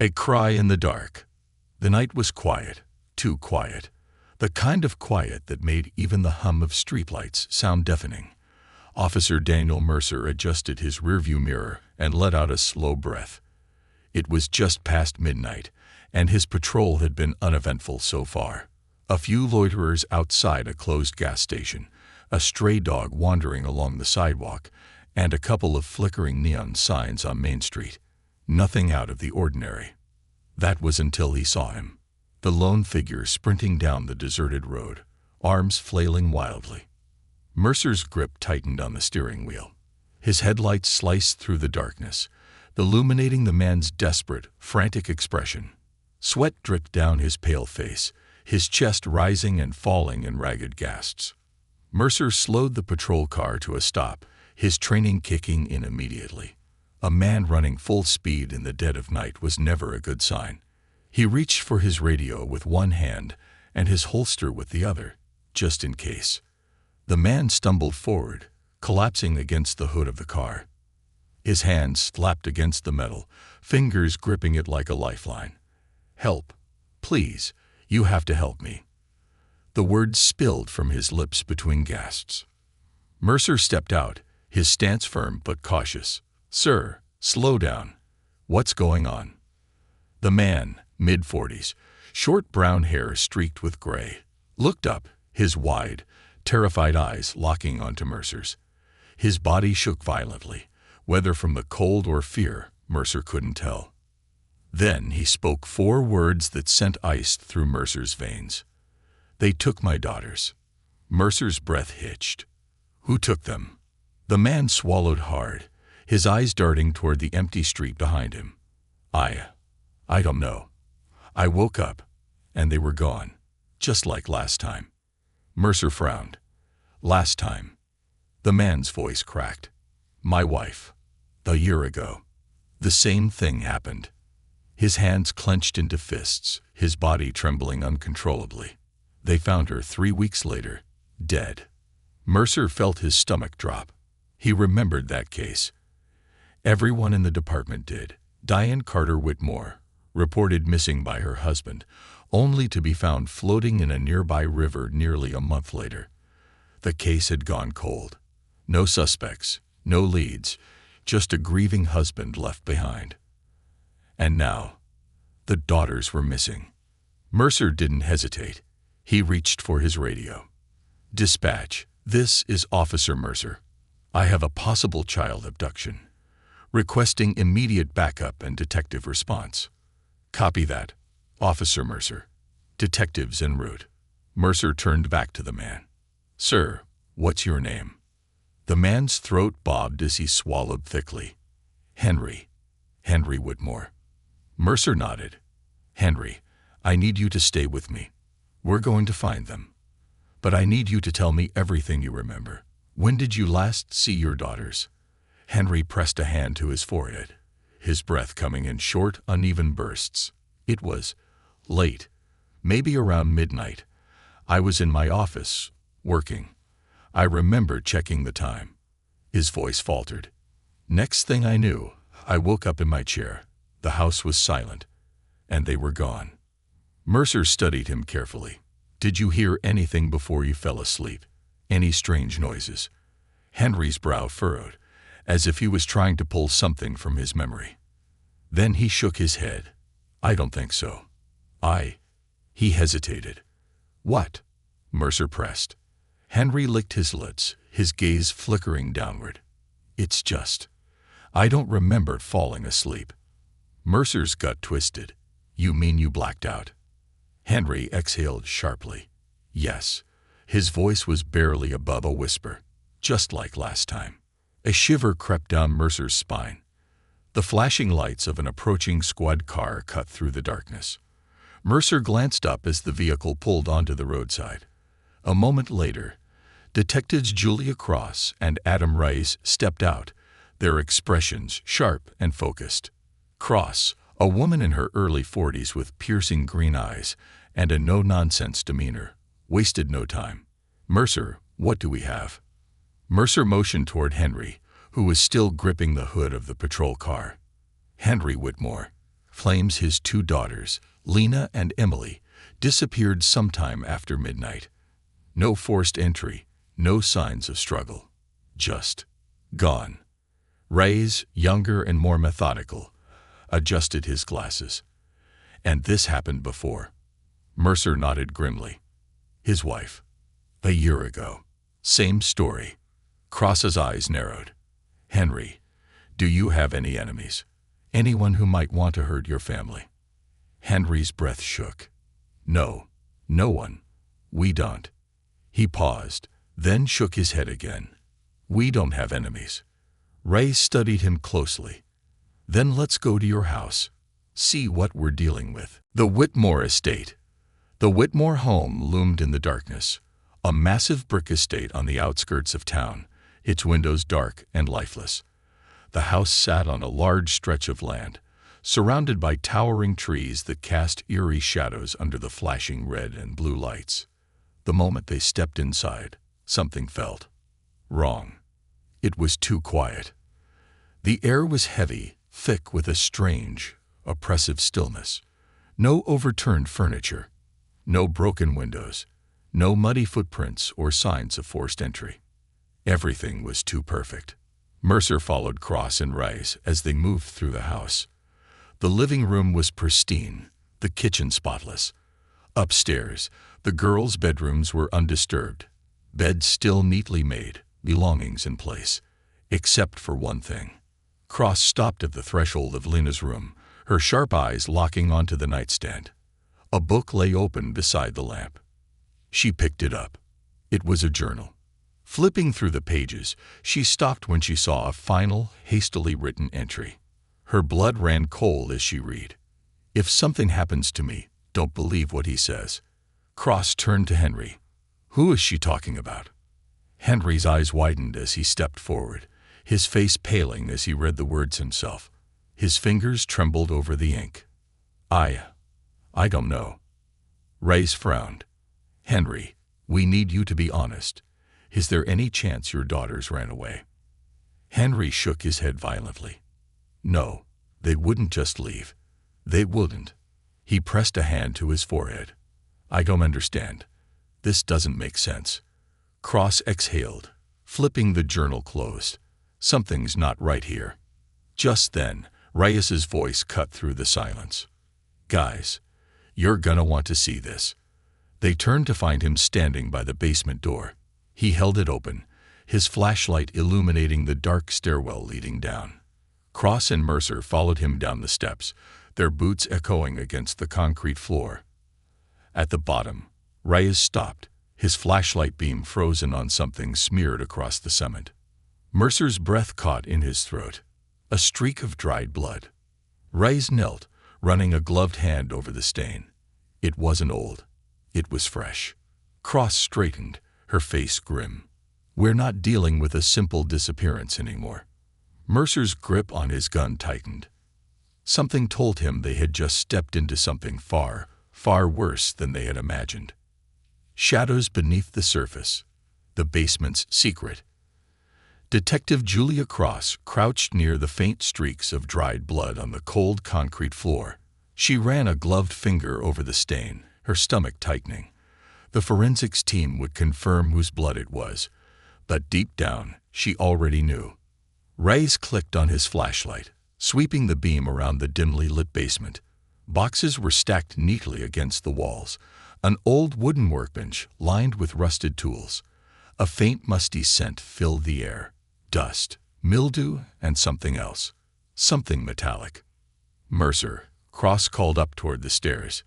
A cry in the dark. The night was quiet, too quiet. The kind of quiet that made even the hum of streetlights sound deafening. Officer Daniel Mercer adjusted his rearview mirror and let out a slow breath. It was just past midnight, and his patrol had been uneventful so far. A few loiterers outside a closed gas station, a stray dog wandering along the sidewalk, and a couple of flickering neon signs on Main Street. Nothing out of the ordinary. That was until he saw him. The lone figure sprinting down the deserted road, arms flailing wildly. Mercer's grip tightened on the steering wheel. His headlights sliced through the darkness, illuminating the man's desperate, frantic expression. Sweat dripped down his pale face, his chest rising and falling in ragged gasps. Mercer slowed the patrol car to a stop, his training kicking in immediately. A man running full speed in the dead of night was never a good sign. He reached for his radio with one hand and his holster with the other, just in case. The man stumbled forward, collapsing against the hood of the car. His hands slapped against the metal, fingers gripping it like a lifeline. "Help. Please, you have to help me." The words spilled from his lips between gasps. Mercer stepped out, his stance firm but cautious. "Sir, slow down. What's going on?" The man, mid-40s, short brown hair streaked with gray, looked up, his wide, terrified eyes locking onto Mercer's. His body shook violently, whether from the cold or fear, Mercer couldn't tell. Then he spoke 4 words that sent ice through Mercer's veins. "They took my daughters." Mercer's breath hitched. "Who took them?" The man swallowed hard, his eyes darting toward the empty street behind him. I don't know. I woke up, and they were gone, just like last time." Mercer frowned. "Last time?" The man's voice cracked. "My wife. A year ago. The same thing happened." His hands clenched into fists, his body trembling uncontrollably. "They found her 3 weeks later, dead." Mercer felt his stomach drop. He remembered that case. Everyone in the department did. Diane Carter Whitmore, reported missing by her husband, only to be found floating in a nearby river nearly a month later. The case had gone cold. No suspects, no leads, just a grieving husband left behind. And now, the daughters were missing. Mercer didn't hesitate. He reached for his radio. "Dispatch, this is Officer Mercer. I have a possible child abduction. Requesting immediate backup and detective response." "Copy that, Officer Mercer. Detectives en route." Mercer turned back to the man. "Sir, what's your name?" The man's throat bobbed as he swallowed thickly. "Henry Whitmore." Mercer nodded. "Henry, I need you to stay with me. We're going to find them. But I need you to tell me everything you remember. When did you last see your daughters?" Henry pressed a hand to his forehead, his breath coming in short, uneven bursts. "It was late, maybe around midnight. I was in my office, working. I remember checking the time." His voice faltered. "Next thing I knew, I woke up in my chair. The house was silent, and they were gone." Mercer studied him carefully. "Did you hear anything before you fell asleep? Any strange noises?" Henry's brow furrowed, as if he was trying to pull something from his memory. Then he shook his head. "I don't think so. He hesitated. "What?" Mercer pressed. Henry licked his lips, his gaze flickering downward. "It's just, I don't remember falling asleep." Mercer's gut twisted. "You mean you blacked out?" Henry exhaled sharply. "Yes." His voice was barely above a whisper, just like last time. A shiver crept down Mercer's spine. The flashing lights of an approaching squad car cut through the darkness. Mercer glanced up as the vehicle pulled onto the roadside. A moment later, Detectives Julia Cross and Adam Rice stepped out, their expressions sharp and focused. Cross, a woman in her early 40s with piercing green eyes and a no-nonsense demeanor, wasted no time. "Mercer, what do we have?" Mercer motioned toward Henry, who was still gripping the hood of the patrol car. "Henry Whitmore, claims his two daughters, Lena and Emily, disappeared sometime after midnight. No forced entry, no signs of struggle. Just gone. Reyes, younger and more methodical, adjusted his glasses. And this happened before. Mercer nodded grimly. His wife. A year ago. Same story. Cross's eyes narrowed. Henry, do you have any enemies? Anyone who might want to hurt your family? Henry's breath shook. No, no one. We don't. He paused, then shook his head again. We don't have enemies. Ray studied him closely. Then let's go to your house. See what we're dealing with. The Whitmore estate. The Whitmore home loomed in the darkness. A massive brick estate on the outskirts of town, its windows dark and lifeless. The house sat on a large stretch of land, surrounded by towering trees that cast eerie shadows under the flashing red and blue lights. The moment they stepped inside, something felt wrong. It was too quiet. The air was heavy, thick with a strange, oppressive stillness. No overturned furniture, no broken windows, no muddy footprints or signs of forced entry. Everything was too perfect. Mercer followed Cross and Reyes as they moved through the house. The living room was pristine, the kitchen spotless. Upstairs, the girls' bedrooms were undisturbed, beds still neatly made, belongings in place, except for one thing. Cross stopped at the threshold of Lena's room, her sharp eyes locking onto the nightstand. A book lay open beside the lamp. She picked it up. It was a journal. Flipping through the pages, she stopped when she saw a final, hastily written entry. Her blood ran cold as she read. If something happens to me, don't believe what he says. Cross turned to Henry. Who is she talking about? Henry's eyes widened as he stepped forward, his face paling as he read the words himself. His fingers trembled over the ink. I don't know. Reyes frowned. Henry, we need you to be honest. Is there any chance your daughters ran away? Henry shook his head violently. No, they wouldn't just leave. They wouldn't. He pressed a hand to his forehead. I don't understand. This doesn't make sense. Cross exhaled, flipping the journal closed. Something's not right here. Just then, Reyes's voice cut through the silence. Guys, you're gonna want to see this. They turned to find him standing by the basement door. He held it open, his flashlight illuminating the dark stairwell leading down. Cross and Mercer followed him down the steps, their boots echoing against the concrete floor. At the bottom, Reyes stopped, his flashlight beam frozen on something smeared across the cement. Mercer's breath caught in his throat, a streak of dried blood. Reyes knelt, running a gloved hand over the stain. It wasn't old. It was fresh. Cross straightened, her face grim. We're not dealing with a simple disappearance anymore. Mercer's grip on his gun tightened. Something told him they had just stepped into something far, far worse than they had imagined. Shadows beneath the surface. The basement's secret. Detective Julia Cross crouched near the faint streaks of dried blood on the cold concrete floor. She ran a gloved finger over the stain, her stomach tightening. The forensics team would confirm whose blood it was, but deep down, she already knew. Reyes clicked on his flashlight, sweeping the beam around the dimly lit basement. Boxes were stacked neatly against the walls, an old wooden workbench lined with rusted tools. A faint musty scent filled the air. Dust, mildew, and something else. Something metallic. Mercer, Cross called up toward the stairs.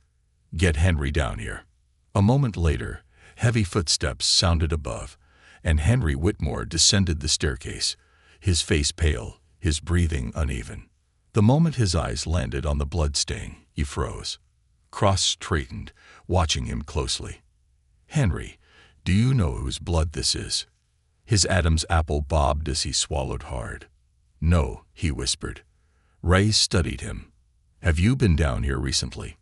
Get Henry down here. A moment later, heavy footsteps sounded above, and Henry Whitmore descended the staircase, his face pale, his breathing uneven. The moment his eyes landed on the bloodstain, he froze. Cross straightened, watching him closely. Henry, do you know whose blood this is? His Adam's apple bobbed as he swallowed hard. No, he whispered. Reyes studied him. Have you been down here recently?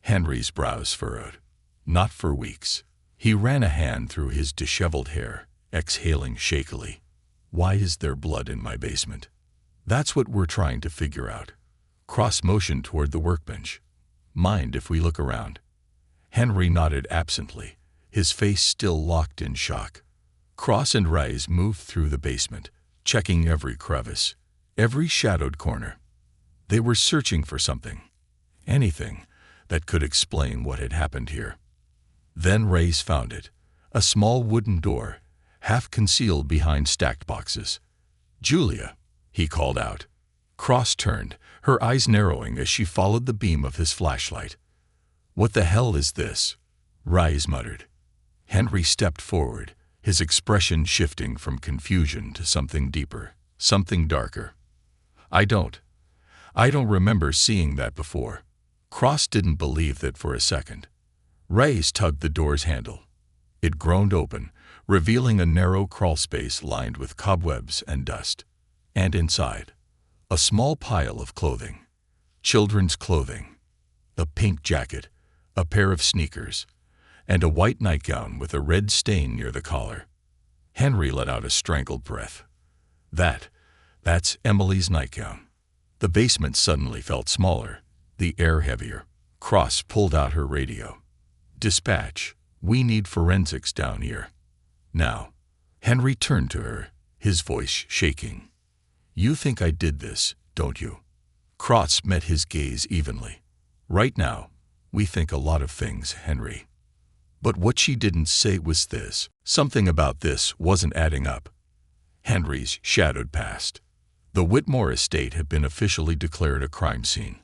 Henry's brows furrowed. Not for weeks. He ran a hand through his disheveled hair, exhaling shakily. Why is there blood in my basement? That's what we're trying to figure out. Cross motioned toward the workbench. Mind if we look around? Henry nodded absently, his face still locked in shock. Cross and Rise moved through the basement, checking every crevice, every shadowed corner. They were searching for something, anything, that could explain what had happened here. Then Rise found it, a small wooden door, half concealed behind stacked boxes. "Julia," he called out. Cross turned, her eyes narrowing as she followed the beam of his flashlight. "What the hell is this?" Rise muttered. Henry stepped forward, his expression shifting from confusion to something deeper, something darker. I don't remember seeing that before." Cross didn't believe that for a second. Rise tugged the door's handle. It groaned open, revealing a narrow crawlspace lined with cobwebs and dust. And inside, a small pile of clothing. Children's clothing. A pink jacket, a pair of sneakers, and a white nightgown with a red stain near the collar. Henry let out a strangled breath. That's Emily's nightgown." The basement suddenly felt smaller, the air heavier. Cross pulled out her radio. "Dispatch, we need forensics down here. Now." Henry turned to her, his voice shaking. "You think I did this, don't you?" Cross met his gaze evenly. "Right now, we think a lot of things, Henry. But what she didn't say was this. Something about this wasn't adding up." Henry's shadowed past. The Whitmore estate had been officially declared a crime scene.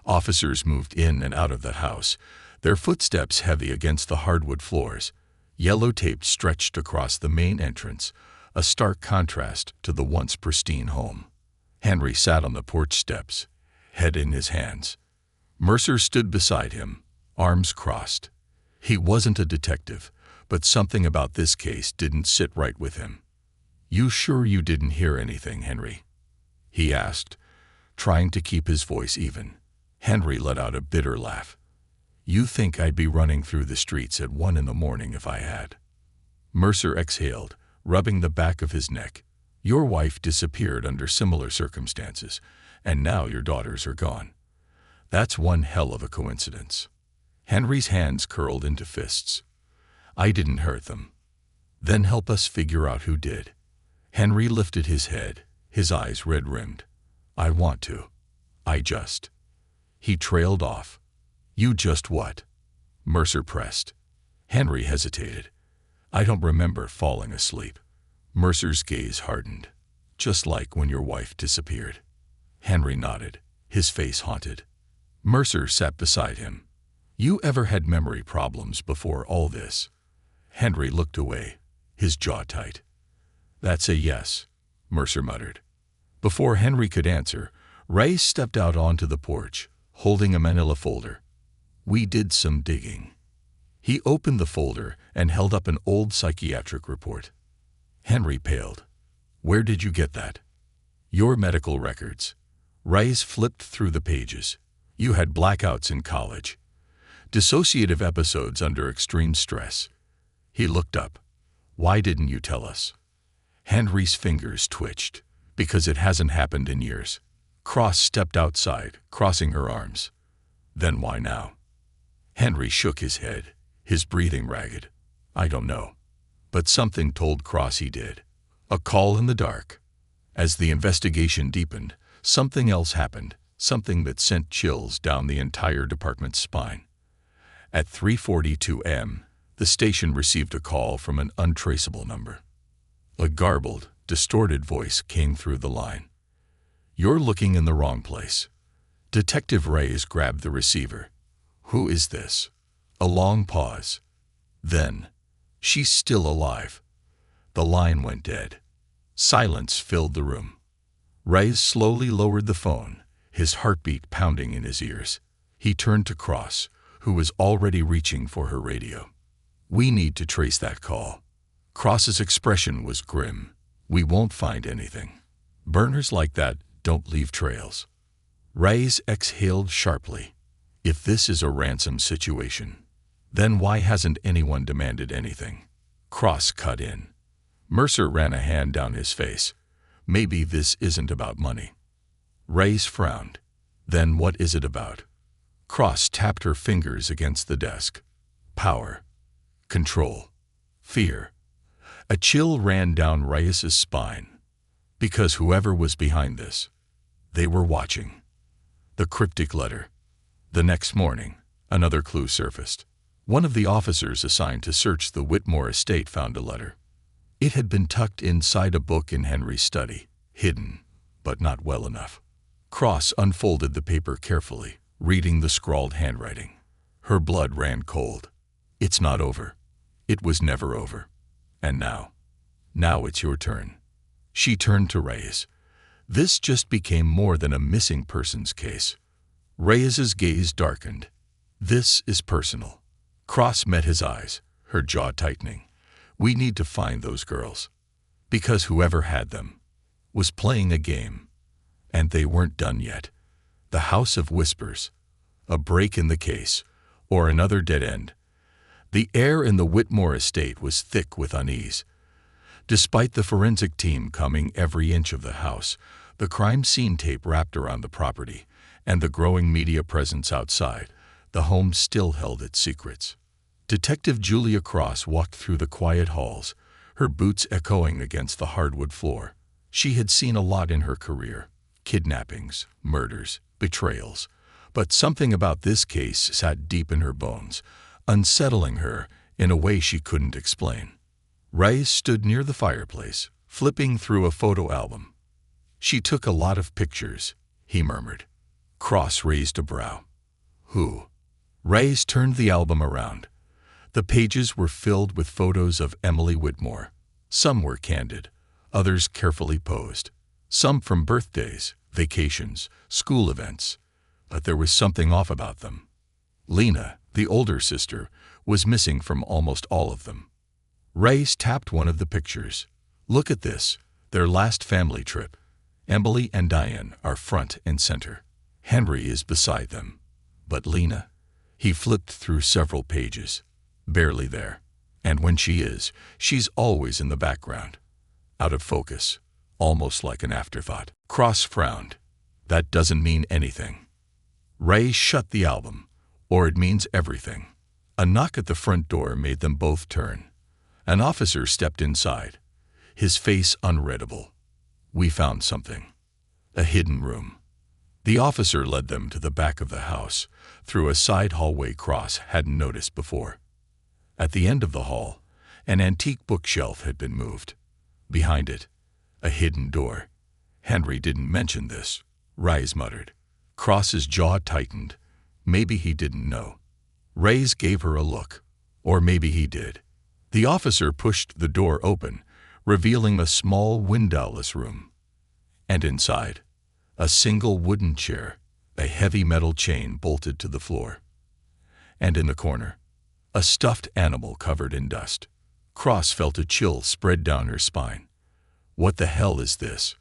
Officers moved in and out of that house, their footsteps heavy against the hardwood floors. Yellow tape stretched across the main entrance, a stark contrast to the once pristine home. Henry sat on the porch steps, head in his hands. Mercer stood beside him, arms crossed. He wasn't a detective, but something about this case didn't sit right with him. "You sure you didn't hear anything, Henry?" he asked, trying to keep his voice even. Henry let out a bitter laugh. "You think I'd be running through the streets at 1 a.m. if I had?" Mercer exhaled, rubbing the back of his neck. "Your wife disappeared under similar circumstances, and now your daughters are gone. That's one hell of a coincidence." Henry's hands curled into fists. "I didn't hurt them." "Then help us figure out who did." Henry lifted his head, his eyes red-rimmed. "I want to. I just..." He trailed off. "You just what?" Mercer pressed. Henry hesitated. "I don't remember falling asleep." Mercer's gaze hardened. "Just like when your wife disappeared." Henry nodded, his face haunted. Mercer sat beside him. "You ever had memory problems before all this?" Henry looked away, his jaw tight. "That's a yes," Mercer muttered. Before Henry could answer, Ray stepped out onto the porch, holding a manila folder. "We did some digging." He opened the folder and held up an old psychiatric report. Henry paled. "Where did you get that?" "Your medical records." Ray flipped through the pages. "You had blackouts in college. Dissociative episodes under extreme stress." He looked up. "Why didn't you tell us?" Henry's fingers twitched. "Because it hasn't happened in years." Cross stepped outside, crossing her arms. "Then why now?" Henry shook his head, his breathing ragged. "I don't know. But something told Cross he did. A call in the dark." As the investigation deepened, something else happened, something that sent chills down the entire department's spine. At 3:42 a.m., the station received a call from an untraceable number. A garbled, distorted voice came through the line. "You're looking in the wrong place." Detective Reyes grabbed the receiver. "Who is this?" A long pause. Then, "She's still alive." The line went dead. Silence filled the room. Reyes slowly lowered the phone, his heartbeat pounding in his ears. He turned to Cross, who was already reaching for her radio. "We need to trace that call." Cross's expression was grim. "We won't find anything. Burners like that don't leave trails." Reyes exhaled sharply. "If this is a ransom situation, then why hasn't anyone demanded anything?" Cross cut in. Mercer ran a hand down his face. "Maybe this isn't about money." Reyes frowned. Then what is it about? Cross tapped her fingers against the desk. Power. Control. Fear. A chill ran down Reyes's spine. Because whoever was behind this, they were watching. The cryptic letter. The next morning, another clue surfaced. One of the officers assigned to search the Whitmore estate found a letter. It had been tucked inside a book in Henry's study, hidden, but not well enough. Cross unfolded the paper carefully, reading the scrawled handwriting. Her blood ran cold. It's not over. It was never over. And now it's your turn. She turned to Reyes. This just became more than a missing persons case. Reyes's gaze darkened. This is personal. Cross met his eyes, her jaw tightening. We need to find those girls. Because whoever had them was playing a game. And they weren't done yet. The House of Whispers. A break in the case, or another dead end. The air in the Whitmore estate was thick with unease. Despite the forensic team combing every inch of the house, the crime scene tape wrapped around the property, and the growing media presence outside, the home still held its secrets. Detective Julia Cross walked through the quiet halls, her boots echoing against the hardwood floor. She had seen a lot in her career: kidnappings, murders, betrayals. But something about this case sat deep in her bones, unsettling her in a way she couldn't explain. Reyes stood near the fireplace, flipping through a photo album. She took a lot of pictures, he murmured. Cross raised a brow. Who? Reyes turned the album around. The pages were filled with photos of Emily Whitmore. Some were candid, others carefully posed. Some from birthdays, vacations, school events. But there was something off about them. Lena, the older sister, was missing from almost all of them. Reyes tapped one of the pictures. Look at this, their last family trip. Emily and Diane are front and center. Henry is beside them. But Lena? He flipped through several pages. Barely there. And when she is, she's always in the background. Out of focus. Almost like an afterthought. Cross frowned. That doesn't mean anything. Reyes shut the album. Or it means everything. A knock at the front door made them both turn. An officer stepped inside, his face unreadable. We found something. A hidden room. The officer led them to the back of the house, through a side hallway Cross hadn't noticed before. At the end of the hall, an antique bookshelf had been moved. Behind it, a hidden door. Henry didn't mention this, Reyes muttered. Cross's jaw tightened. Maybe he didn't know. Reyes gave her a look. Or maybe he did. The officer pushed the door open, revealing a small windowless room. And inside, a single wooden chair, a heavy metal chain bolted to the floor. And in the corner, a stuffed animal covered in dust. Cross felt a chill spread down her spine. What the hell is this?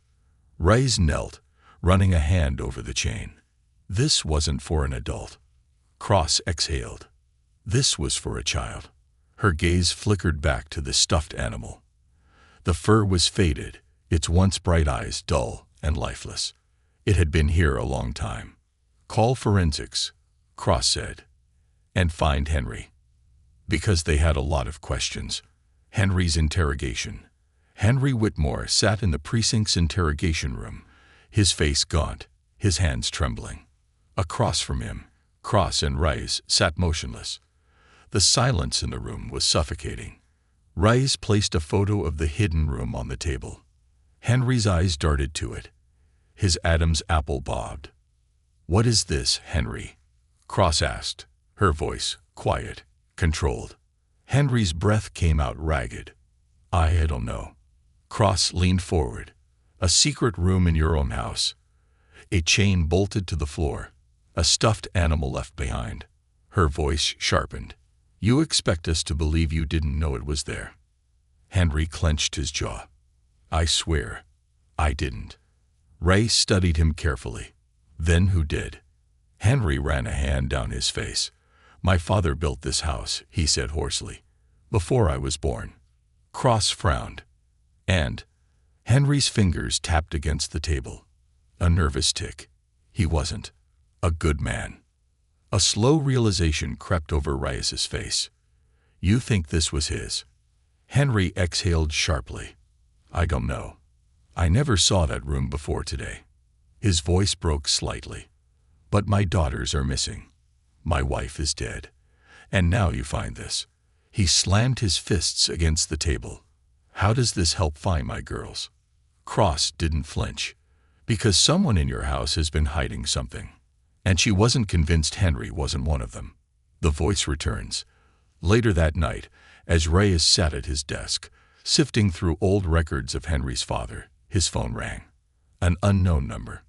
Reyes knelt, running a hand over the chain. This wasn't for an adult. Cross exhaled. This was for a child. Her gaze flickered back to the stuffed animal. The fur was faded, its once bright eyes dull and lifeless. It had been here a long time. Call forensics, Cross said, and find Henry. Because they had a lot of questions. Henry's interrogation. Henry Whitmore sat in the precinct's interrogation room, his face gaunt, his hands trembling. Across from him, Cross and Reyes sat motionless. The silence in the room was suffocating. Reyes placed a photo of the hidden room on the table. Henry's eyes darted to it. His Adam's apple bobbed. What is this, Henry? Cross asked, her voice quiet, controlled. Henry's breath came out ragged. I don't know. Cross leaned forward. A secret room in your own house. A chain bolted to the floor. A stuffed animal left behind. Her voice sharpened. You expect us to believe you didn't know it was there. Henry clenched his jaw. I swear, I didn't. Reyes studied him carefully. Then who did? Henry ran a hand down his face. My father built this house, he said hoarsely, before I was born. Cross frowned. And Henry's fingers tapped against the table. A nervous tick. He wasn't. A good man. A slow realization crept over Reyes's face. You think this was his? Henry exhaled sharply. I don't know. I never saw that room before today. His voice broke slightly. But my daughters are missing. My wife is dead. And now you find this. He slammed his fists against the table. How does this help find my girls? Cross didn't flinch. Because someone in your house has been hiding something. And she wasn't convinced Henry wasn't one of them. The voice returns. Later that night, as Reyes sat at his desk, sifting through old records of Henry's father, his phone rang. An unknown number.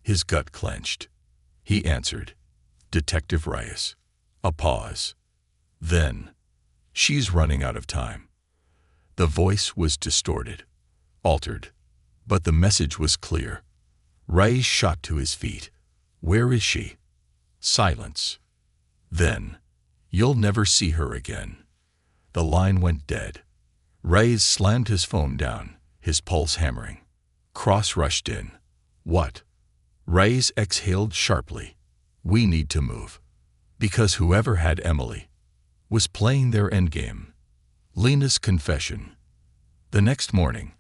His gut clenched. He answered. Detective Reyes. A pause. Then, she's running out of time. The voice was distorted, altered, but the message was clear. Reyes shot to his feet. Where is she? Silence. Then, you'll never see her again. The line went dead. Reyes slammed his phone down, his pulse hammering. Cross rushed in. What? Reyes exhaled sharply. We need to move. Because whoever had Emily was playing their endgame. Lena's confession. The next morning,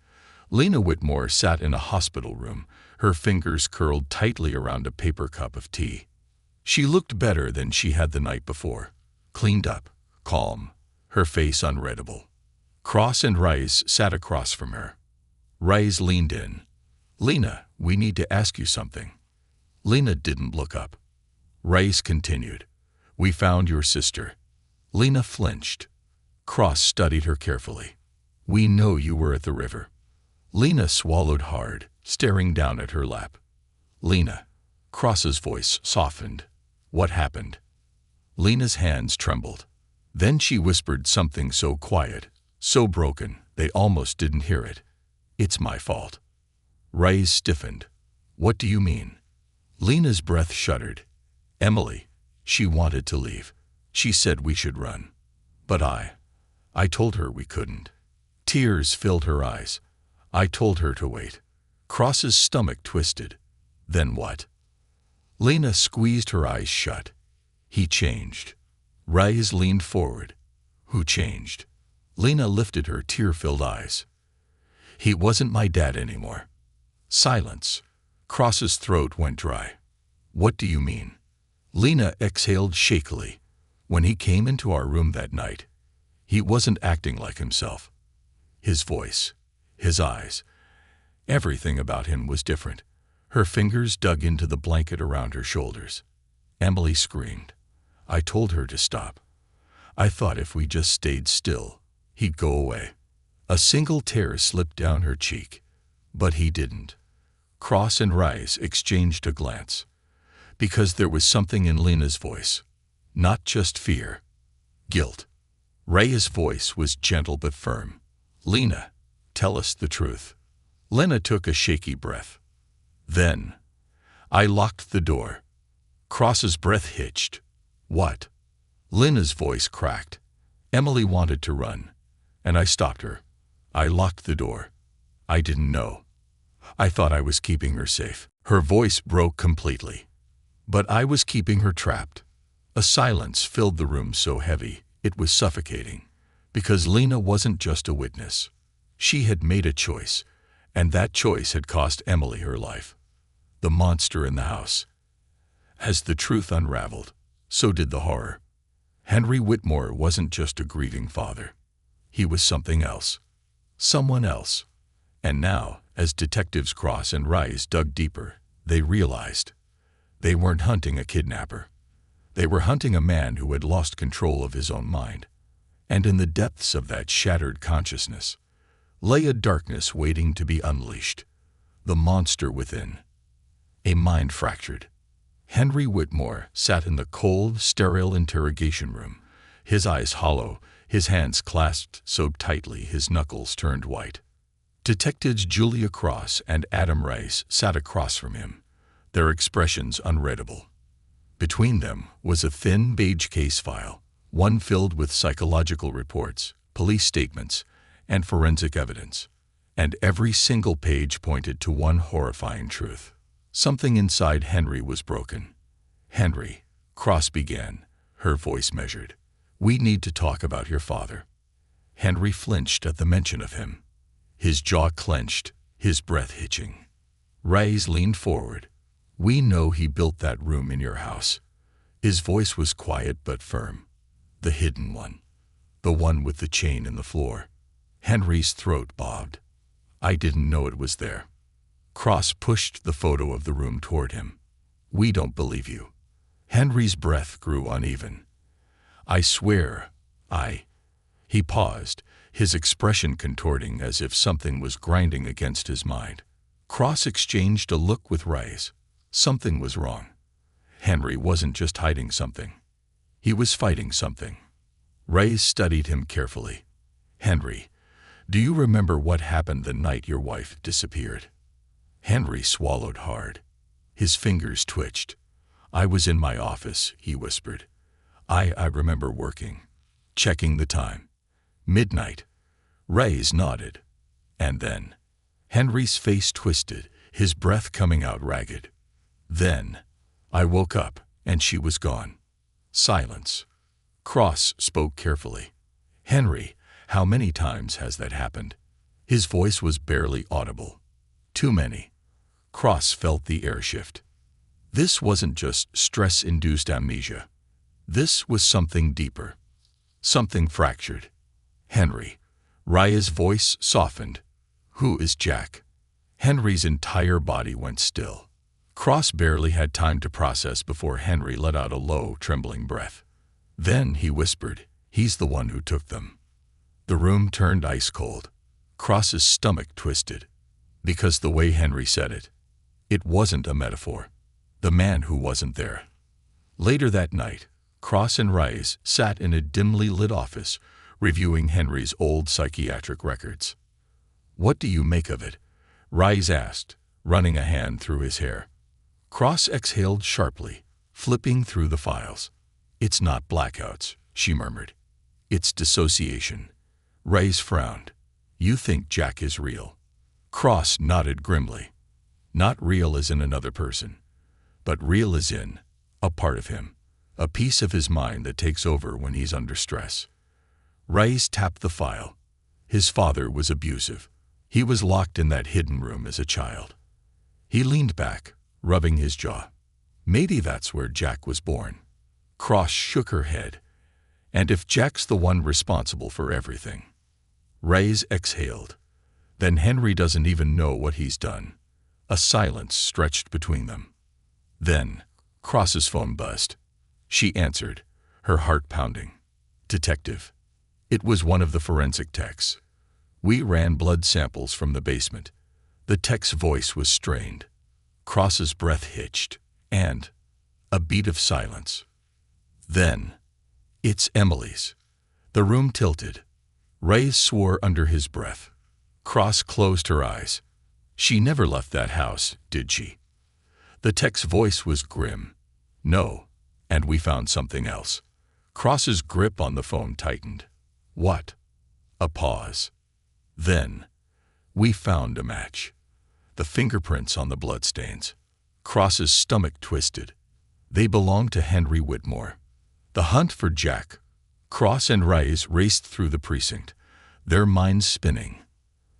Lena Whitmore sat in a hospital room, her fingers curled tightly around a paper cup of tea. She looked better than she had the night before, cleaned up, calm, her face unreadable. Cross and Reyes sat across from her. Reyes leaned in. Lena, we need to ask you something. Lena didn't look up. Reyes continued. We found your sister. Lena flinched. Cross studied her carefully. We know you were at the river. Lena swallowed hard, staring down at her lap. Lena. Cross's voice softened. What happened? Lena's hands trembled. Then she whispered something so quiet, so broken, they almost didn't hear it. It's my fault. Reyes stiffened. What do you mean? Lena's breath shuddered. Emily. She wanted to leave. She said we should run. But I told her we couldn't. Tears filled her eyes. I told her to wait. Cross's stomach twisted. Then what? Lena squeezed her eyes shut. He changed. Reyes leaned forward. Who changed? Lena lifted her tear-filled eyes. He wasn't my dad anymore. Silence. Cross's throat went dry. What do you mean? Lena exhaled shakily. When he came into our room that night, he wasn't acting like himself. His voice, his eyes, everything about him was different. Her fingers dug into the blanket around her shoulders. Emily screamed. I told her to stop. I thought if we just stayed still, he'd go away. A single tear slipped down her cheek, but he didn't. Cross and Reyes exchanged a glance. Because there was something in Lena's voice. Not just fear. Guilt. Reyes' voice was gentle but firm. Lena, tell us the truth. Lena took a shaky breath. Then, I locked the door. Cross's breath hitched. What? Lena's voice cracked. Emily wanted to run, and I stopped her. I locked the door. I didn't know. I thought I was keeping her safe. Her voice broke completely. But I was keeping her trapped. A silence filled the room so heavy, it was suffocating. Because Lena wasn't just a witness. She had made a choice, and that choice had cost Emily her life. The monster in the house. As the truth unraveled, so did the horror. Henry Whitmore wasn't just a grieving father. He was something else. Someone else. And now, as detectives Cross and Reyes dug deeper, they realized they weren't hunting a kidnapper. They were hunting a man who had lost control of his own mind. And in the depths of that shattered consciousness lay a darkness waiting to be unleashed. The monster within. A mind fractured. Henry Whitmore sat in the cold, sterile interrogation room, his eyes hollow, his hands clasped so tightly his knuckles turned white. Detectives Julia Cross and Adam Reyes sat across from him, their expressions unreadable. Between them was a thin beige case file, one filled with psychological reports, police statements, and forensic evidence. And every single page pointed to one horrifying truth. Something inside Henry was broken. "Henry," Cross began, her voice measured. "We need to talk about your father." Henry flinched at the mention of him. His jaw clenched, his breath hitching. Reyes leaned forward. "We know he built that room in your house." His voice was quiet but firm. "The hidden one. The one with the chain in the floor." Henry's throat bobbed. "I didn't know it was there." Cross pushed the photo of the room toward him. "We don't believe you." Henry's breath grew uneven. "I swear, He paused, his expression contorting as if something was grinding against his mind. Cross exchanged a look with Reyes. Something was wrong. Henry wasn't just hiding something. He was fighting something. Reyes studied him carefully. "Henry, do you remember what happened the night your wife disappeared?" Henry swallowed hard. His fingers twitched. "I was in my office," he whispered. I remember working, checking the time. Midnight." Reyes nodded. "And then?" Henry's face twisted, his breath coming out ragged. "Then I woke up, and she was gone." Silence. Cross spoke carefully. "Henry, how many times has that happened?" His voice was barely audible. "Too many." Cross felt the air shift. This wasn't just stress-induced amnesia. This was something deeper. Something fractured. "Henry." Reyes' voice softened. "Who is Jack?" Henry's entire body went still. Cross barely had time to process before Henry let out a low, trembling breath. Then he whispered, "He's the one who took them." The room turned ice cold. Cross's stomach twisted. Because the way Henry said it wasn't a metaphor. The man who wasn't there. Later that night, Cross and Reyes sat in a dimly lit office, reviewing Henry's old psychiatric records. "What do you make of it?" Reyes asked, running a hand through his hair. Cross exhaled sharply, flipping through the files. "It's not blackouts," she murmured. "It's dissociation." Reyes frowned. "You think Jack is real?" Cross nodded grimly. "Not real as in another person, but real as in a part of him, a piece of his mind that takes over when he's under stress." Reyes tapped the file. His father was abusive. He was locked in that hidden room as a child. He leaned back, rubbing his jaw. "Maybe that's where Jack was born." Cross shook her head. "And if Jack's the one responsible for everything?" Reyes exhaled. "Then Henry doesn't even know what he's done." A silence stretched between them. Then, Cross's phone buzzed. She answered, her heart pounding. "Detective." It was one of the forensic techs. "We ran blood samples from the basement." The tech's voice was strained. Cross's breath hitched, and a beat of silence. Then, "It's Emily's." The room tilted. Reyes swore under his breath. Cross closed her eyes. "She never left that house, did she?" The tech's voice was grim. "No, and we found something else." Cross's grip on the phone tightened. "What?" A pause. "Then, we found a match. The fingerprints on the bloodstains." Cross's stomach twisted. "They belonged to Henry Whitmore." The hunt for Jack. Cross and Reyes raced through the precinct, their minds spinning.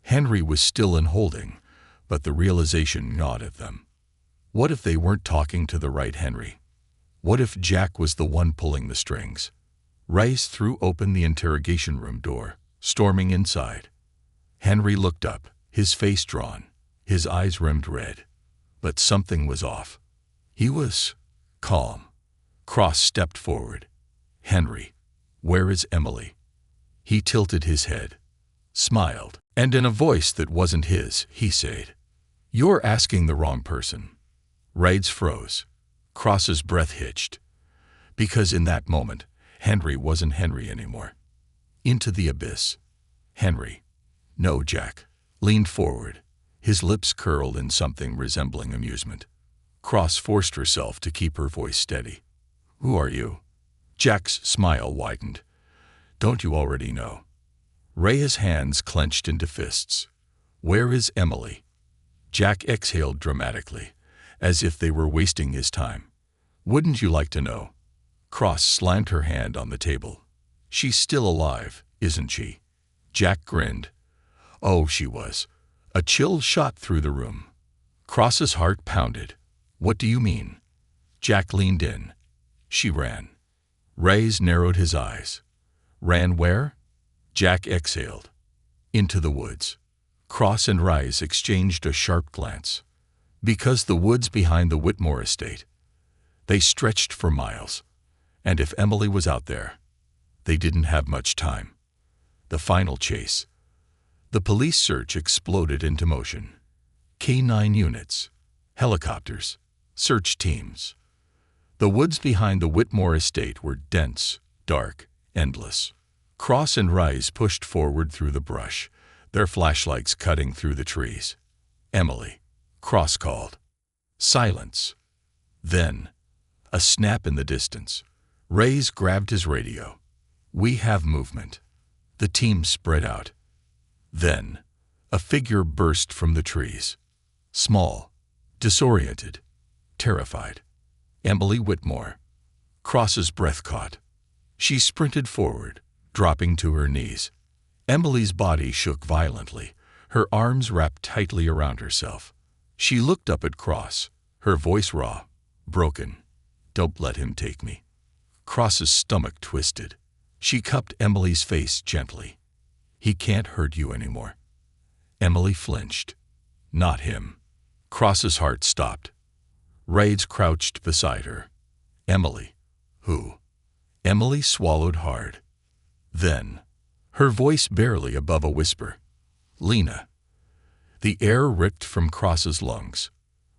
Henry was still in holding, but the realization gnawed at them. What if they weren't talking to the right Henry? What if Jack was the one pulling the strings? Reyes threw open the interrogation room door, storming inside. Henry looked up, his face drawn, his eyes rimmed red. But something was off. He was calm. Cross stepped forward. "Henry, where is Emily?" He tilted his head, smiled, and in a voice that wasn't his, he said, "You're asking the wrong person." Reyes froze. Cross's breath hitched. Because in that moment, Henry wasn't Henry anymore. Into the abyss. Henry. "No, Jack." Leaned forward, his lips curled in something resembling amusement. Cross forced herself to keep her voice steady. "Who are you?" Jack's smile widened. "Don't you already know?" Reyes' hands clenched into fists. "Where is Emily?" Jack exhaled dramatically, as if they were wasting his time. Wouldn't you like to know? Cross slammed her hand on the table. She's still alive, isn't she? Jack grinned. Oh, she was. A chill shot through the room. Cross's heart pounded. What do you mean? Jack leaned in. She ran. Reyes narrowed his eyes. Ran where? Jack exhaled. Into the woods. Cross and Reyes exchanged a sharp glance. Because the woods behind the Whitmore estate. They stretched for miles. And if Emily was out there, they didn't have much time. The final chase. The police search exploded into motion. K-9 units, helicopters, search teams. The woods behind the Whitmore estate were dense, dark, endless. Cross and Reyes pushed forward through the brush, their flashlights cutting through the trees. Emily, Cross called. Silence. Then, a snap in the distance. Reyes grabbed his radio. We have movement. The team spread out. Then, a figure burst from the trees. Small, disoriented, terrified. Emily Whitmore. Cross's breath caught. She sprinted forward, dropping to her knees. Emily's body shook violently, her arms wrapped tightly around herself. She looked up at Cross, her voice raw, broken. Don't let him take me. Cross's stomach twisted. She cupped Emily's face gently. He can't hurt you anymore. Emily flinched. Not him. Cross's heart stopped. Reyes crouched beside her. Emily. Who? Emily swallowed hard. Then, her voice barely above a whisper. Lena. The air ripped from Cross's lungs.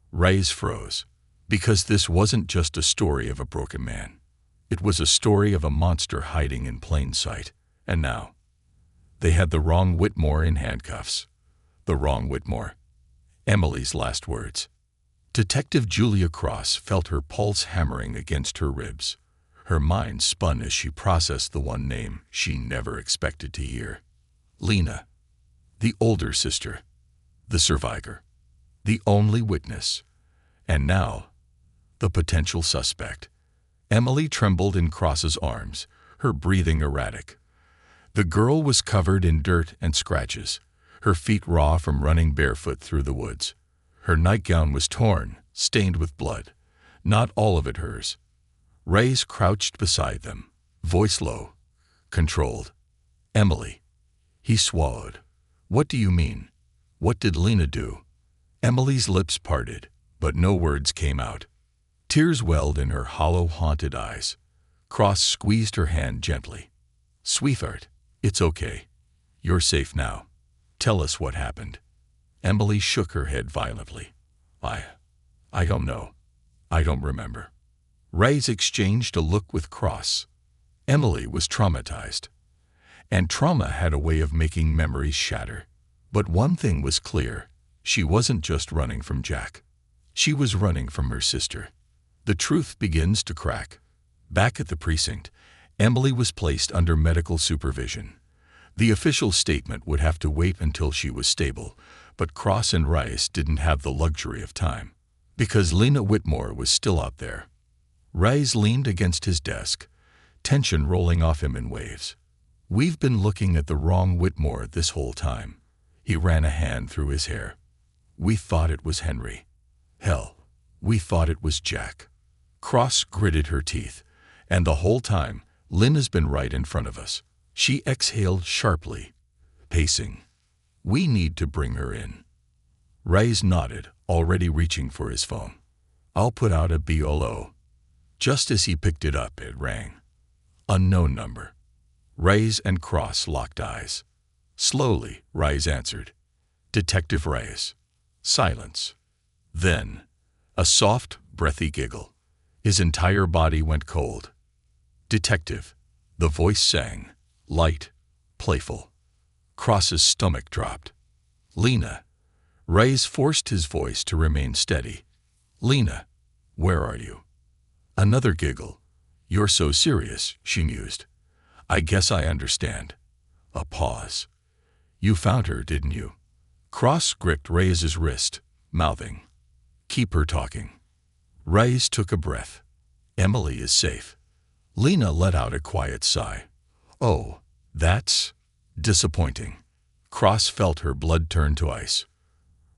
Reyes froze, because this wasn't just a story of a broken man. It was a story of a monster hiding in plain sight. And now, they had the wrong Whitmore in handcuffs. The wrong Whitmore. Emily's last words. Detective Julia Cross felt her pulse hammering against her ribs. Her mind spun as she processed the one name she never expected to hear. Lena. The older sister. The survivor. The only witness. And now, the potential suspect. Emily trembled in Cross's arms, her breathing erratic. The girl was covered in dirt and scratches, her feet raw from running barefoot through the woods. Her nightgown was torn, stained with blood, not all of it hers. Reyes crouched beside them, voice low, controlled. Emily. He swallowed. What do you mean? What did Lena do? Emily's lips parted, but no words came out. Tears welled in her hollow, haunted eyes. Cross squeezed her hand gently. Sweetheart, it's okay. You're safe now. Tell us what happened. Emily shook her head violently. I don't know. I don't remember. Reyes exchanged a look with Cross. Emily was traumatized. And trauma had a way of making memories shatter. But one thing was clear. She wasn't just running from Jack. She was running from her sister. The truth begins to crack. Back at the precinct, Emily was placed under medical supervision. The official statement would have to wait until she was stable, but Cross and Reyes didn't have the luxury of time. Because Lena Whitmore was still out there. Reyes leaned against his desk, tension rolling off him in waves. We've been looking at the wrong Whitmore this whole time. He ran a hand through his hair. We thought it was Henry. Hell, we thought it was Jack. Cross gritted her teeth, and the whole time, Lena's been right in front of us. She exhaled sharply, pacing. We need to bring her in. Reyes nodded, already reaching for his phone. I'll put out a BLO. Just as he picked it up, it rang. Unknown number. Reyes and Cross locked eyes. Slowly, Reyes answered. Detective Reyes. Silence. Then, a soft, breathy giggle. His entire body went cold. Detective. The voice sang, light, playful. Cross's stomach dropped. Lena. Reyes forced his voice to remain steady. Lena, where are you? Another giggle. You're so serious, she mused. I guess I understand. A pause. You found her, didn't you? Cross gripped Reyes's wrist, mouthing. Keep her talking. Reyes took a breath. Emily is safe. Lena let out a quiet sigh. Oh, that's disappointing. Cross felt her blood turn to ice.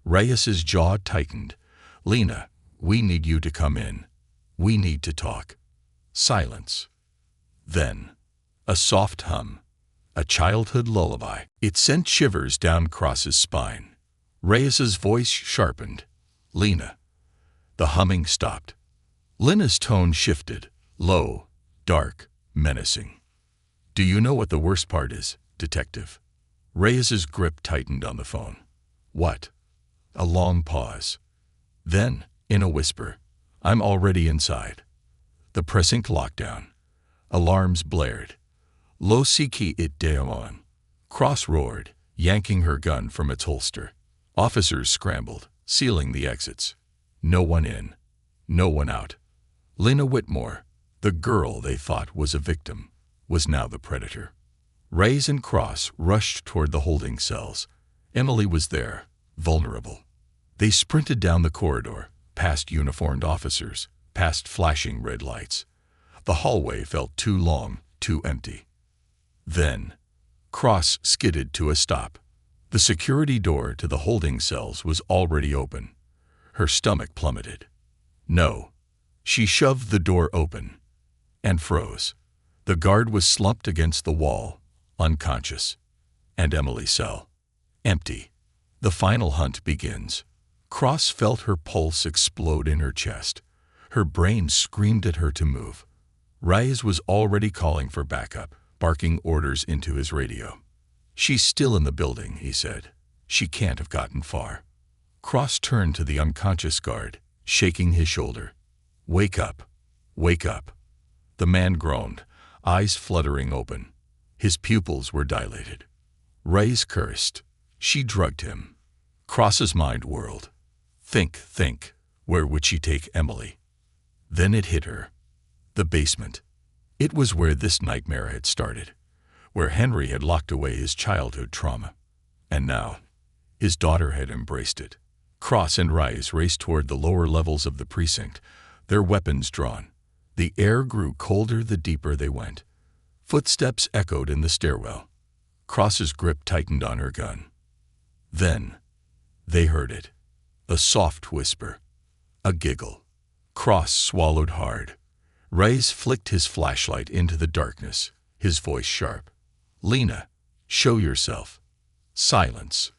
Reyes's jaw tightened. Lena, we need you to come in. We need to talk. Silence. Then, a soft hum. A childhood lullaby. It sent shivers down Cross's spine. Reyes's voice sharpened. Lena. The humming stopped. Lena's tone shifted. Low, dark, menacing. Do you know what the worst part is, detective? Reyes's grip tightened on the phone. What? A long pause. Then, in a whisper, I'm already inside. The precinct lockdown. Alarms blared. Lo siki it deon. Cross roared, yanking her gun from its holster. Officers scrambled, sealing the exits. No one in. No one out. Lena Whitmore, the girl they thought was a victim, was now the predator. Reyes and Cross rushed toward the holding cells. Emily was there, vulnerable. They sprinted down the corridor, past uniformed officers, past flashing red lights. The hallway felt too long, too empty. Then, Cross skidded to a stop. The security door to the holding cells was already open. Her stomach plummeted. No. She shoved the door open and froze. The guard was slumped against the wall, unconscious. And Emily's cell. Empty. The final hunt begins. Cross felt her pulse explode in her chest. Her brain screamed at her to move. Reyes was already calling for backup, barking orders into his radio. She's still in the building, he said. She can't have gotten far. Cross turned to the unconscious guard, shaking his shoulder. Wake up. Wake up. The man groaned, eyes fluttering open. His pupils were dilated. Reyes cursed. She drugged him. Cross's mind whirled. Think. Where would she take Emily? Then it hit her. The basement. It was where this nightmare had started, where Henry had locked away his childhood trauma. And now, his daughter had embraced it. Cross and Reyes raced toward the lower levels of the precinct, their weapons drawn. The air grew colder the deeper they went. Footsteps echoed in the stairwell. Cross's grip tightened on her gun. Then, they heard it. A soft whisper. A giggle. Cross swallowed hard. Reyes flicked his flashlight into the darkness, his voice sharp. Lena, show yourself. Silence.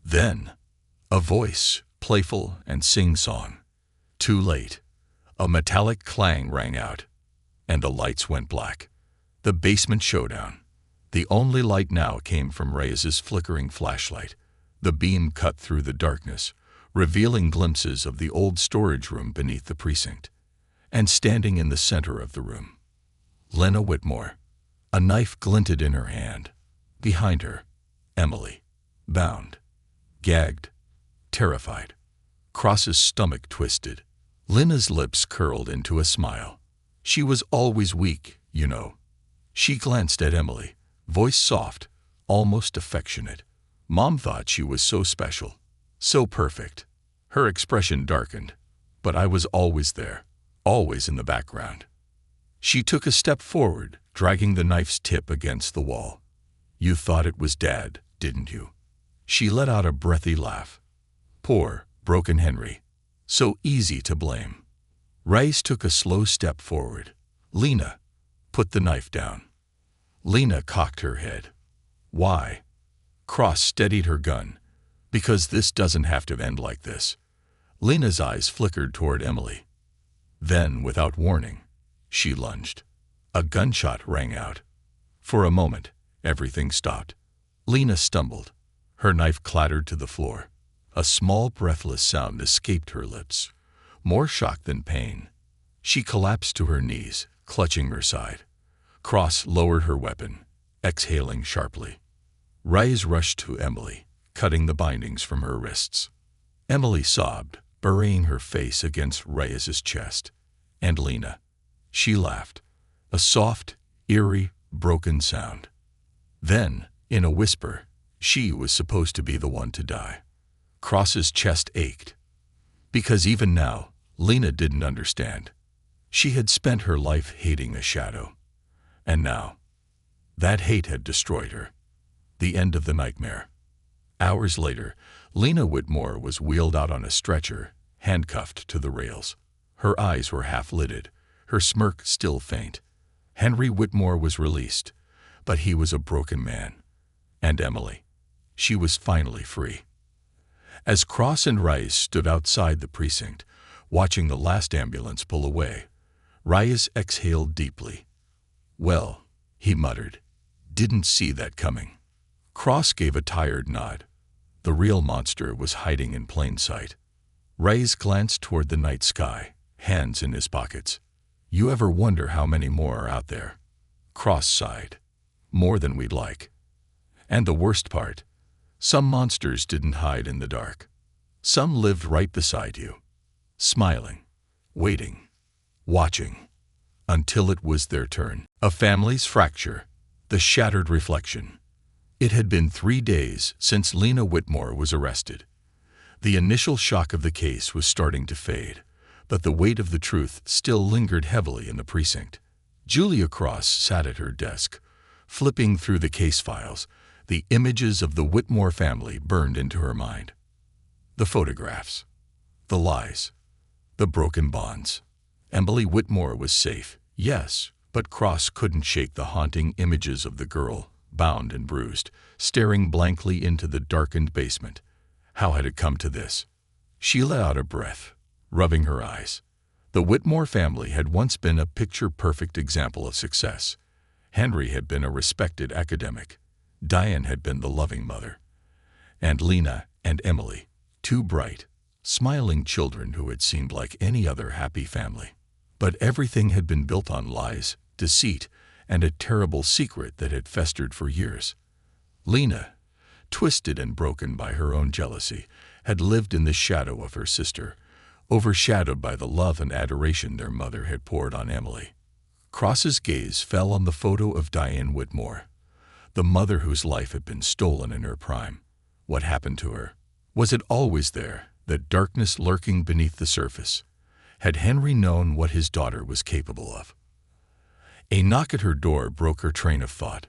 Then, a voice, playful and sing-song. Too late. A metallic clang rang out, and the lights went black. The basement showdown. The only light now came from Reyes's flickering flashlight. The beam cut through the darkness, revealing glimpses of the old storage room beneath the precinct. And standing in the center of the room, Lena Whitmore. A knife glinted in her hand. Behind her, Emily, bound, gagged, terrified. Cross's stomach twisted. Lena's lips curled into a smile. She was always weak, you know. She glanced at Emily, voice soft, almost affectionate. Mom thought she was so special, so perfect. Her expression darkened, but I was always there, always in the background. She took a step forward, dragging the knife's tip against the wall. You thought it was Dad, didn't you? She let out a breathy laugh. Poor, broken Henry. So easy to blame. Reyes took a slow step forward. Lena, put the knife down. Lena cocked her head. Why? Cross steadied her gun. Because this doesn't have to end like this. Lena's eyes flickered toward Emily. Then, without warning, she lunged. A gunshot rang out. For a moment, everything stopped. Lena stumbled. Her knife clattered to the floor. A small, breathless sound escaped her lips. More shock than pain. She collapsed to her knees, clutching her side. Cross lowered her weapon, exhaling sharply. Reyes rushed to Emily, cutting the bindings from her wrists. Emily sobbed, burying her face against Reyes's chest. And Lena. She laughed. A soft, eerie, broken sound. Then, in a whisper, she was supposed to be the one to die. Cross's chest ached. Because even now, Lena didn't understand. She had spent her life hating a shadow. And now, that hate had destroyed her. The end of the nightmare. Hours later, Lena Whitmore was wheeled out on a stretcher, handcuffed to the rails. Her eyes were half-lidded, her smirk still faint. Henry Whitmore was released, but he was a broken man. And Emily. She was finally free. As Cross and Rice stood outside the precinct, watching the last ambulance pull away, Rice exhaled deeply. "Well," he muttered, "didn't see that coming." Cross gave a tired nod. The real monster was hiding in plain sight. Rice glanced toward the night sky, hands in his pockets. "You ever wonder how many more are out there?" Cross sighed. "More than we'd like. And the worst part, some monsters didn't hide in the dark. Some lived right beside you, smiling, waiting, watching, until it was their turn." A family's fracture, the shattered reflection. It had been 3 days since Lena Whitmore was arrested. The initial shock of the case was starting to fade, but the weight of the truth still lingered heavily in the precinct. Julia Cross sat at her desk, flipping through the case files. The images of the Whitmore family burned into her mind. The photographs, the lies, the broken bonds. Emily Whitmore was safe, yes, but Cross couldn't shake the haunting images of the girl, bound and bruised, staring blankly into the darkened basement. How had it come to this? She let out a breath, rubbing her eyes. The Whitmore family had once been a picture-perfect example of success. Henry had been a respected academic. Diane had been the loving mother. And Lena and Emily, two bright, smiling children who had seemed like any other happy family. But everything had been built on lies, deceit, and a terrible secret that had festered for years. Lena, twisted and broken by her own jealousy, had lived in the shadow of her sister, overshadowed by the love and adoration their mother had poured on Emily. Cross's gaze fell on the photo of Diane Whitmore, the mother whose life had been stolen in her prime. What happened to her? Was it always there, that darkness lurking beneath the surface? Had Henry known what his daughter was capable of? A knock at her door broke her train of thought.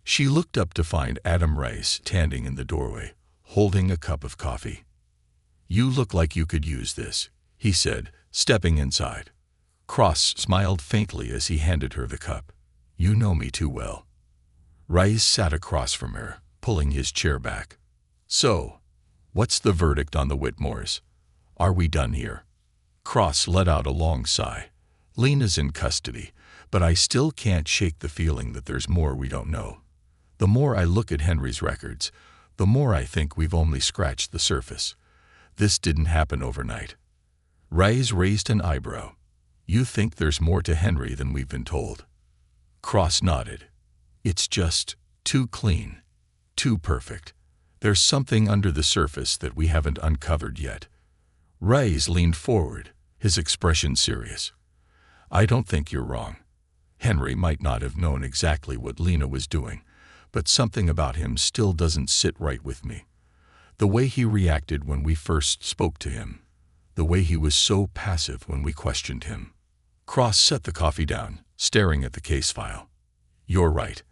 She looked up to find Adam Rice standing in the doorway, holding a cup of coffee. "You look like you could use this," he said, stepping inside. Cross smiled faintly as he handed her the cup. "You know me too well." Rice sat across from her, pulling his chair back. "So, what's the verdict on the Whitmores? Are we done here?" Cross let out a long sigh. "Lena's in custody, but I still can't shake the feeling that there's more we don't know. The more I look at Henry's records, the more I think we've only scratched the surface. This didn't happen overnight." Rice raised an eyebrow. "You think there's more to Henry than we've been told?" Cross nodded. "It's just too clean, too perfect. There's something under the surface that we haven't uncovered yet." Rice leaned forward, his expression serious. "I don't think you're wrong. Henry might not have known exactly what Lena was doing, but something about him still doesn't sit right with me. The way he reacted when we first spoke to him, the way he was so passive when we questioned him." Cross set the coffee down, staring at the case file. "You're right.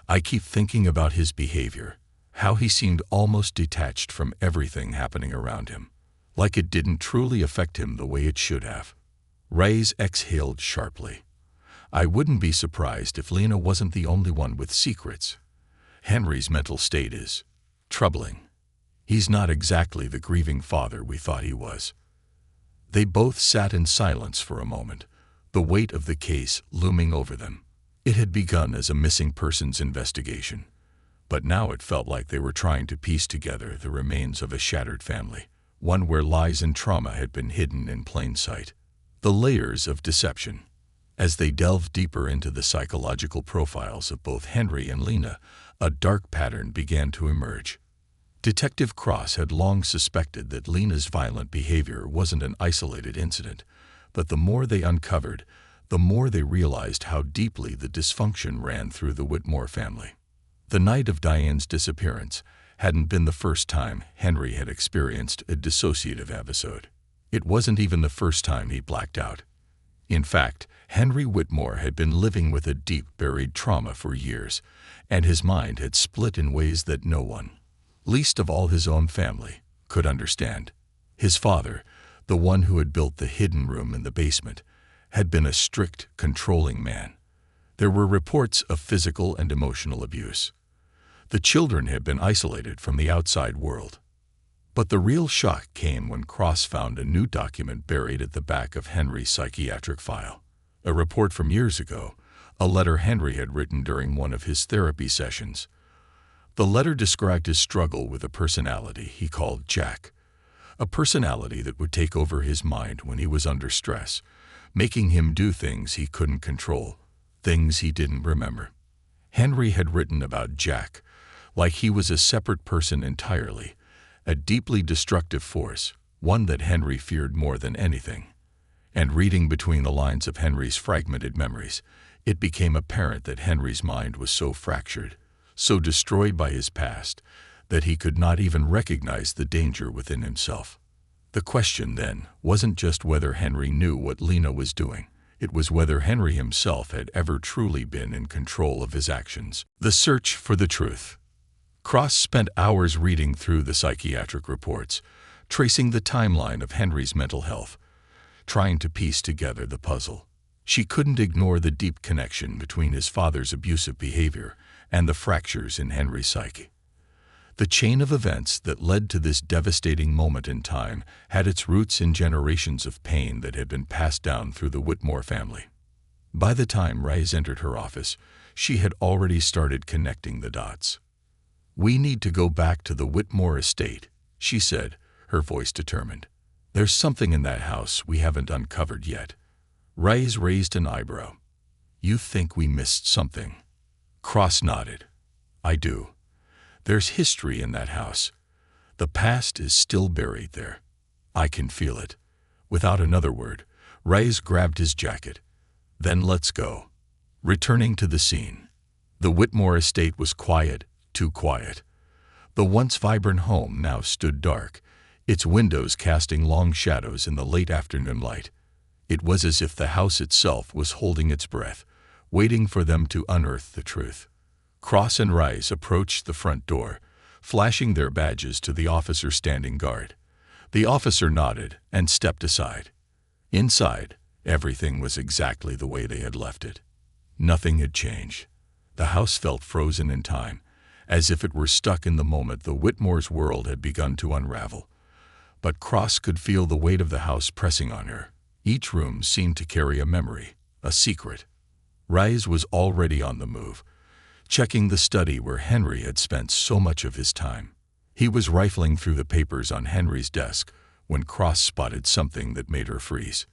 I keep thinking about his behavior, how he seemed almost detached from everything happening around him, like it didn't truly affect him the way it should have." Rice exhaled sharply. "I wouldn't be surprised if Lena wasn't the only one with secrets. Henry's mental state is troubling. He's not exactly the grieving father we thought he was." They both sat in silence for a moment, the weight of the case looming over them. It had begun as a missing persons investigation, but now it felt like they were trying to piece together the remains of a shattered family, one where lies and trauma had been hidden in plain sight. The layers of deception. As they delved deeper into the psychological profiles of both Henry and Lena, a dark pattern began to emerge. Detective Cross had long suspected that Lena's violent behavior wasn't an isolated incident, but the more they uncovered, the more they realized how deeply the dysfunction ran through the Whitmore family. The night of Diane's disappearance hadn't been the first time Henry had experienced a dissociative episode. It wasn't even the first time he blacked out. In fact, Henry Whitmore had been living with a deep buried trauma for years, and his mind had split in ways that no one, least of all his own family, could understand. His father, the one who had built the hidden room in the basement, had been a strict, controlling man. There were reports of physical and emotional abuse. The children had been isolated from the outside world. But the real shock came when Cross found a new document buried at the back of Henry's psychiatric file. A report from years ago, a letter Henry had written during one of his therapy sessions. The letter described his struggle with a personality he called Jack, a personality that would take over his mind when he was under stress, making him do things he couldn't control, things he didn't remember. Henry had written about Jack like he was a separate person entirely, a deeply destructive force, one that Henry feared more than anything. And reading between the lines of Henry's fragmented memories, it became apparent that Henry's mind was so fractured, so destroyed by his past, that he could not even recognize the danger within himself. The question, then, wasn't just whether Henry knew what Lena was doing. It was whether Henry himself had ever truly been in control of his actions. The search for the truth. Cross spent hours reading through the psychiatric reports, tracing the timeline of Henry's mental health, trying to piece together the puzzle. She couldn't ignore the deep connection between his father's abusive behavior and the fractures in Henry's psyche. The chain of events that led to this devastating moment in time had its roots in generations of pain that had been passed down through the Whitmore family. By the time Rice entered her office, she had already started connecting the dots. "We need to go back to the Whitmore estate," she said, her voice determined. "There's something in that house we haven't uncovered yet." Rice raised an eyebrow. "You think we missed something?" Cross nodded. "I do. There's history in that house. The past is still buried there. I can feel it." Without another word, Rice grabbed his jacket. "Then let's go." Returning to the scene, the Whitmore estate was quiet, too quiet. The once vibrant home now stood dark, its windows casting long shadows in the late afternoon light. It was as if the house itself was holding its breath, waiting for them to unearth the truth. Cross and Rice approached the front door, flashing their badges to the officer standing guard. The officer nodded and stepped aside. Inside, everything was exactly the way they had left it. Nothing had changed. The house felt frozen in time, as if it were stuck in the moment the Whitmore's world had begun to unravel. But Cross could feel the weight of the house pressing on her. Each room seemed to carry a memory, a secret. Rice was already on the move, checking the study where Henry had spent so much of his time. He was rifling through the papers on Henry's desk when Cross spotted something that made her freeze.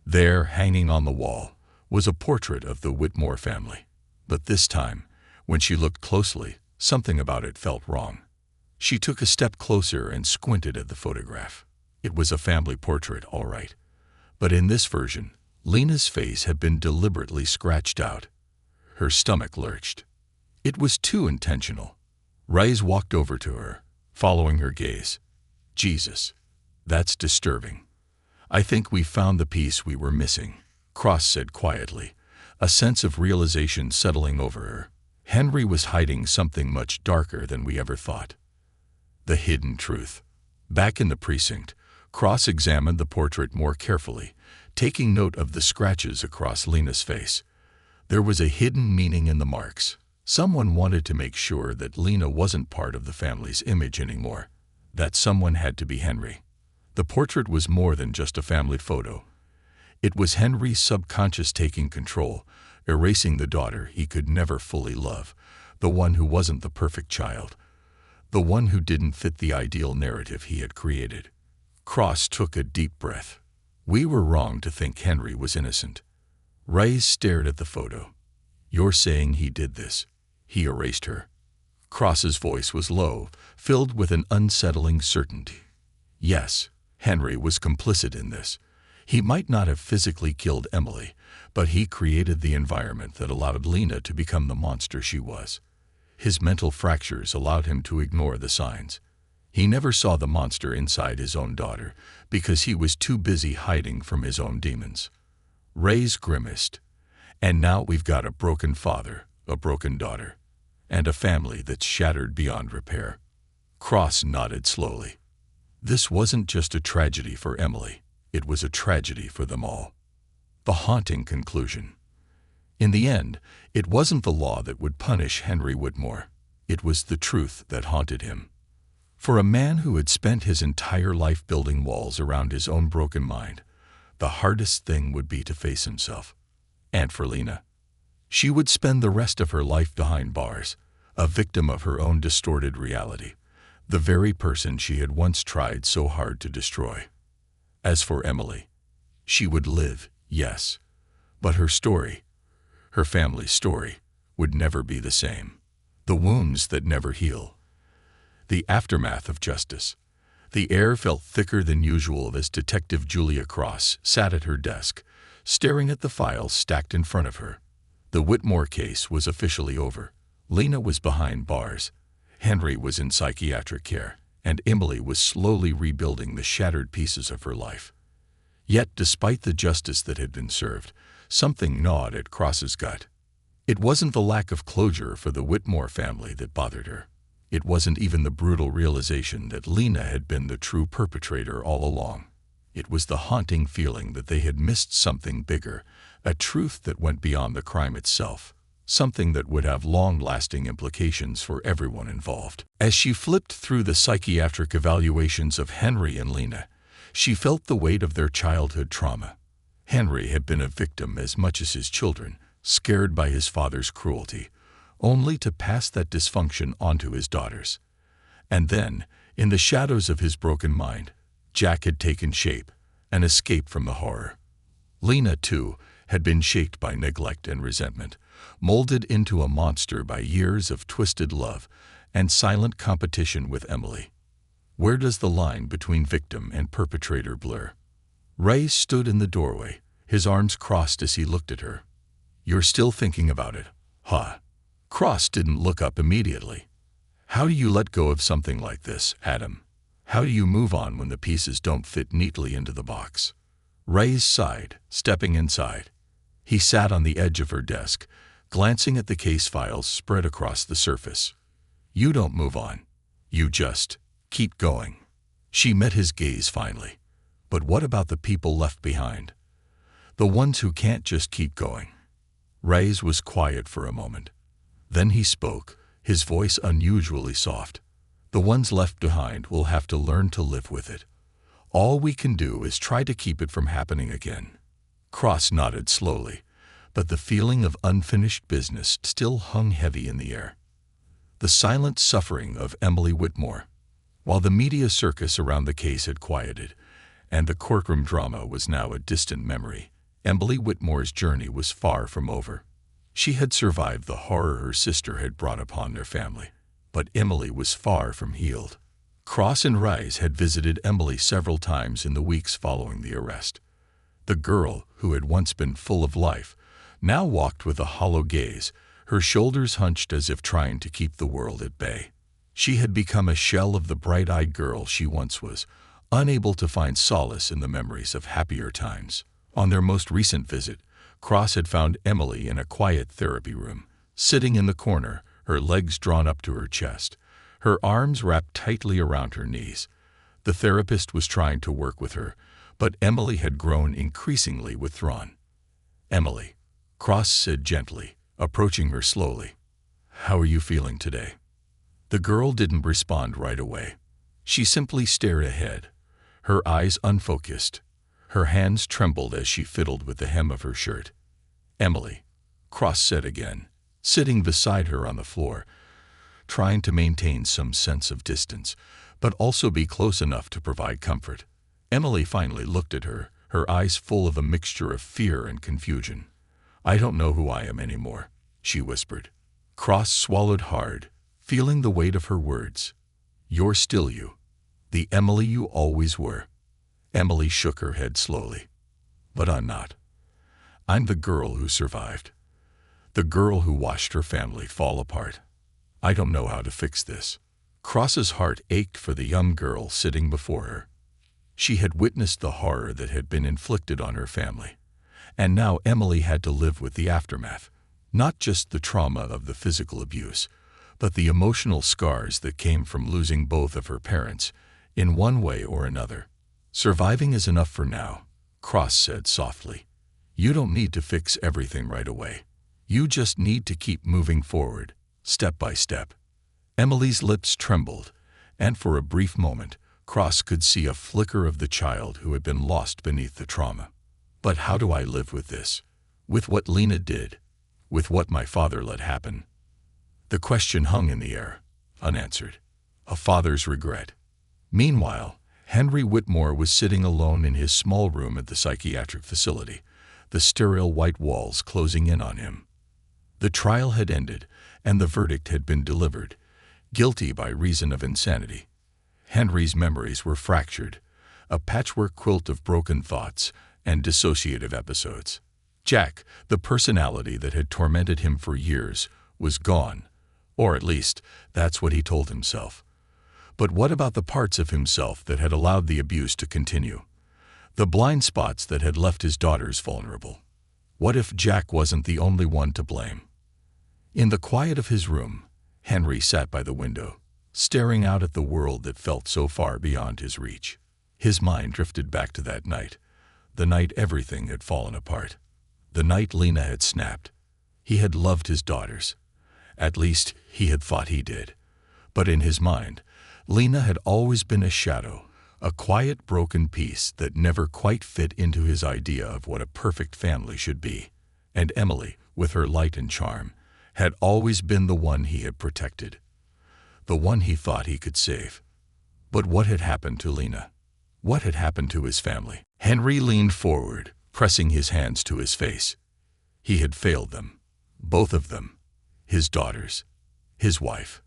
There, hanging on the wall, was a portrait of the Whitmore family. But this time, when she looked closely, something about it felt wrong. She took a step closer and squinted at the photograph. It was a family portrait, all right. But in this version, Lena's face had been deliberately scratched out. Her stomach lurched. It was too intentional. Rice walked over to her, following her gaze. "Jesus, that's disturbing. I think we found the piece we were missing," Cross said quietly, a sense of realization settling over her. Henry was hiding something much darker than we ever thought. The hidden truth. Back in the precinct, Cross examined the portrait more carefully, taking note of the scratches across Lena's face. There was a hidden meaning in the marks. Someone wanted to make sure that Lena wasn't part of the family's image anymore. That someone had to be Henry. The portrait was more than just a family photo. It was Henry's subconscious taking control, erasing the daughter he could never fully love, the one who wasn't the perfect child, the one who didn't fit the ideal narrative he had created. Cross took a deep breath. We were wrong to think Henry was innocent. Rice stared at the photo. "You're saying he did this? He erased her?" Cross's voice was low, filled with an unsettling certainty. "Yes, Henry was complicit in this. He might not have physically killed Emily, but he created the environment that allowed Lena to become the monster she was. His mental fractures allowed him to ignore the signs. He never saw the monster inside his own daughter because he was too busy hiding from his own demons." Ray's grimaced. And now we've got a broken father, a broken daughter, and a family that's shattered beyond repair. Cross nodded slowly. This wasn't just a tragedy for Emily, it was a tragedy for them all. The haunting conclusion. In the end, it wasn't the law that would punish Henry Whitmore. It was the truth that haunted him. For a man who had spent his entire life building walls around his own broken mind, the hardest thing would be to face himself. And for Lena, she would spend the rest of her life behind bars, a victim of her own distorted reality, the very person she had once tried so hard to destroy. As for Emily, she would live, yes, but her story, her family's story, would never be the same. The wounds that never heal. The aftermath of justice. The air felt thicker than usual as Detective Julia Cross sat at her desk, staring at the files stacked in front of her. The Whitmore case was officially over. Lena was behind bars. Henry was in psychiatric care, and Emily was slowly rebuilding the shattered pieces of her life. Yet, despite the justice that had been served, something gnawed at Cross's gut. It wasn't the lack of closure for the Whitmore family that bothered her. It wasn't even the brutal realization that Lena had been the true perpetrator all along. It was the haunting feeling that they had missed something bigger, a truth that went beyond the crime itself, something that would have long-lasting implications for everyone involved. As she flipped through the psychiatric evaluations of Henry and Lena, she felt the weight of their childhood trauma. Henry had been a victim as much as his children, scared by his father's cruelty, only to pass that dysfunction onto his daughters. And then, in the shadows of his broken mind, Jack had taken shape, an escape from the horror. Lena, too, had been shaped by neglect and resentment, molded into a monster by years of twisted love and silent competition with Emily. Where does the line between victim and perpetrator blur? Ray stood in the doorway, his arms crossed as he looked at her. "You're still thinking about it, huh?" Cross didn't look up immediately. "How do you let go of something like this, Adam? How do you move on when the pieces don't fit neatly into the box?" Ray sighed, stepping inside. He sat on the edge of her desk, glancing at the case files spread across the surface. "You don't move on. You just keep going." She met his gaze finally. "But what about the people left behind? The ones who can't just keep going?" Ray's was quiet for a moment. Then he spoke, his voice unusually soft. "The ones left behind will have to learn to live with it. All we can do is try to keep it from happening again." Cross nodded slowly, but the feeling of unfinished business still hung heavy in the air. The silent suffering of Emily Whitmore. While the media circus around the case had quieted, and the courtroom drama was now a distant memory, Emily Whitmore's journey was far from over. She had survived the horror her sister had brought upon their family, but Emily was far from healed. Cross and Rise had visited Emily several times in the weeks following the arrest. The girl, who had once been full of life, now walked with a hollow gaze, her shoulders hunched as if trying to keep the world at bay. She had become a shell of the bright-eyed girl she once was, unable to find solace in the memories of happier times. On their most recent visit, Cross had found Emily in a quiet therapy room, sitting in the corner, her legs drawn up to her chest, her arms wrapped tightly around her knees. The therapist was trying to work with her, but Emily had grown increasingly withdrawn. "Emily," Cross said gently, approaching her slowly. "How are you feeling today?" The girl didn't respond right away. She simply stared ahead, her eyes unfocused. Her hands trembled as she fiddled with the hem of her shirt. "Emily," Cross said again, sitting beside her on the floor, trying to maintain some sense of distance, but also be close enough to provide comfort. Emily finally looked at her, her eyes full of a mixture of fear and confusion. "I don't know who I am anymore," she whispered. Cross swallowed hard, feeling the weight of her words. "You're still you, the Emily you always were." Emily shook her head slowly. "But I'm not. I'm the girl who survived. The girl who watched her family fall apart. I don't know how to fix this." Cross's heart ached for the young girl sitting before her. She had witnessed the horror that had been inflicted on her family, And now Emily had to live with the aftermath, not just the trauma of the physical abuse, but the emotional scars that came from losing both of her parents, in one way or another. "Surviving is enough for now," Cross said softly. "You don't need to fix everything right away. You just need to keep moving forward, step by step." Emily's lips trembled, and for a brief moment, Cross could see a flicker of the child who had been lost beneath the trauma. "But how do I live with this? With what Lena did? With what my father let happen?" The question hung in the air, unanswered. A father's regret. Meanwhile, Henry Whitmore was sitting alone in his small room at the psychiatric facility, the sterile white walls closing in on him. The trial had ended, and the verdict had been delivered, guilty by reason of insanity. Henry's memories were fractured, a patchwork quilt of broken thoughts and dissociative episodes. Jack, the personality that had tormented him for years, was gone, or at least, that's what he told himself. But what about the parts of himself that had allowed the abuse to continue? The blind spots that had left his daughters vulnerable? What if Jack wasn't the only one to blame? In the quiet of his room, Henry sat by the window, staring out at the world that felt so far beyond his reach. His mind drifted back to that night, the night everything had fallen apart. The night Lena had snapped. He had loved his daughters. At least, he had thought he did. But in his mind, Lena had always been a shadow, a quiet, broken piece that never quite fit into his idea of what a perfect family should be. And Emily, with her light and charm, had always been the one he had protected, the one he thought he could save. But what had happened to Lena? What had happened to his family? Henry leaned forward, pressing his hands to his face. He had failed them, both of them, his daughters, his wife.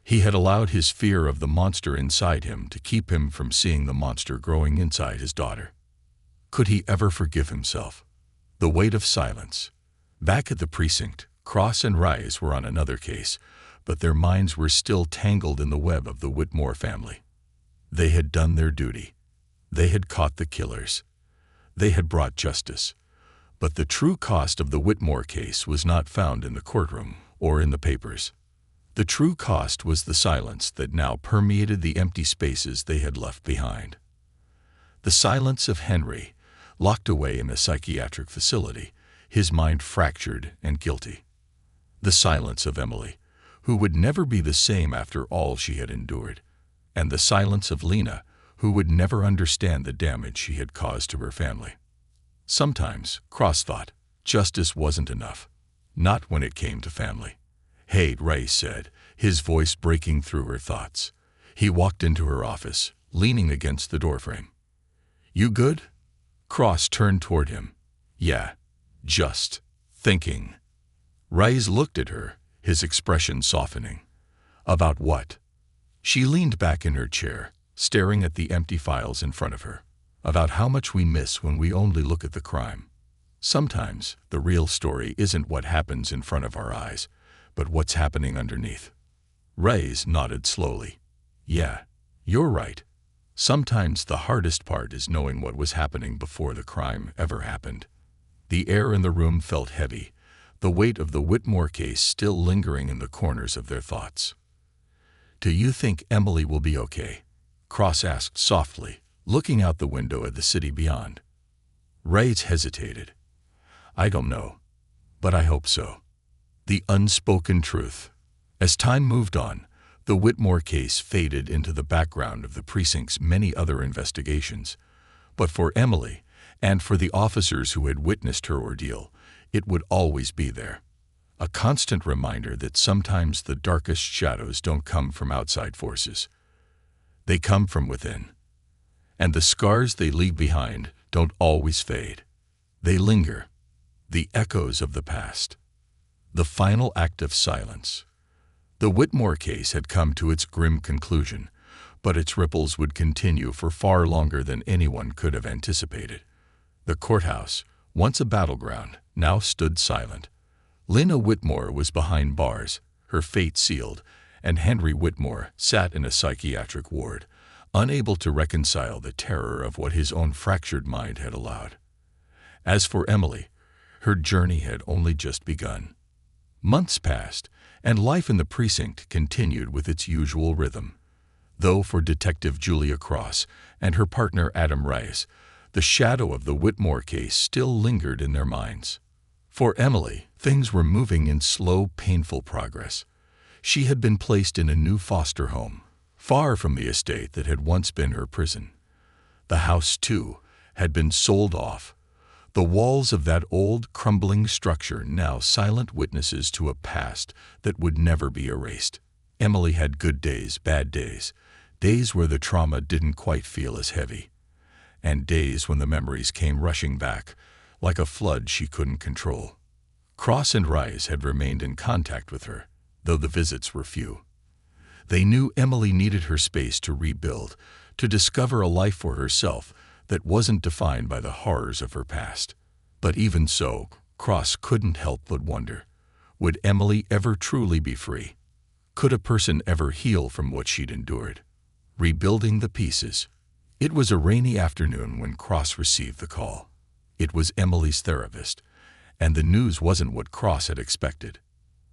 He had allowed his fear of the monster inside him to keep him from seeing the monster growing inside his daughter. Could he ever forgive himself? The weight of silence. Back at the precinct, Cross and Rise were on another case, but their minds were still tangled in the web of the Whitmore family. They had done their duty. They had caught the killers. They had brought justice. But the true cost of the Whitmore case was not found in the courtroom or in the papers. The true cost was the silence that now permeated the empty spaces they had left behind. The silence of Henry, locked away in a psychiatric facility, his mind fractured and guilty. The silence of Emily, who would never be the same after all she had endured. And the silence of Lena, who would never understand the damage she had caused to her family. Sometimes, Cross thought, justice wasn't enough. Not when it came to family. "Hey," Ray said, his voice breaking through her thoughts. He walked into her office, leaning against the doorframe. "You good?" Cross turned toward him. "Yeah, just thinking." Ray looked at her, his expression softening. "About what?" She leaned back in her chair, staring at the empty files in front of her. "About how much we miss when we only look at the crime. Sometimes the real story isn't what happens in front of our eyes, but what's happening underneath." Ray nodded slowly. "Yeah, you're right. Sometimes the hardest part is knowing what was happening before the crime ever happened." The air in the room felt heavy, the weight of the Whitmore case still lingering in the corners of their thoughts. "Do you think Emily will be okay?" Cross asked softly, looking out the window at the city beyond. Ray hesitated. "I don't know, but I hope so." The unspoken truth. As time moved on, the Whitmore case faded into the background of the precinct's many other investigations. But for Emily, and for the officers who had witnessed her ordeal, it would always be there. A constant reminder that sometimes the darkest shadows don't come from outside forces. They come from within. And the scars they leave behind don't always fade. They linger, the echoes of the past. The final act of silence. The Whitmore case had come to its grim conclusion, but its ripples would continue for far longer than anyone could have anticipated. The courthouse, once a battleground, now stood silent. Lena Whitmore was behind bars, her fate sealed, and Henry Whitmore sat in a psychiatric ward, unable to reconcile the terror of what his own fractured mind had allowed. As for Emily, Her journey had only just begun. Months passed, and life in the precinct continued with its usual rhythm. Though for Detective Julia Cross and her partner Adam Rice, the shadow of the Whitmore case still lingered in their minds. For Emily, things were moving in slow, painful progress. She had been placed in a new foster home, far from the estate that had once been her prison. The house, too, had been sold off. The walls of that old, crumbling structure now silent witnesses to a past that would never be erased. Emily had good days, bad days, days where the trauma didn't quite feel as heavy, and days when the memories came rushing back, like a flood she couldn't control. Cross and Rice had remained in contact with her, though the visits were few. They knew Emily needed her space to rebuild, to discover a life for herself that wasn't defined by the horrors of her past. But even so, Cross couldn't help but wonder, would Emily ever truly be free? Could a person ever heal from what she'd endured? Rebuilding the pieces. It was a rainy afternoon when Cross received the call. It was Emily's therapist, and the news wasn't what Cross had expected.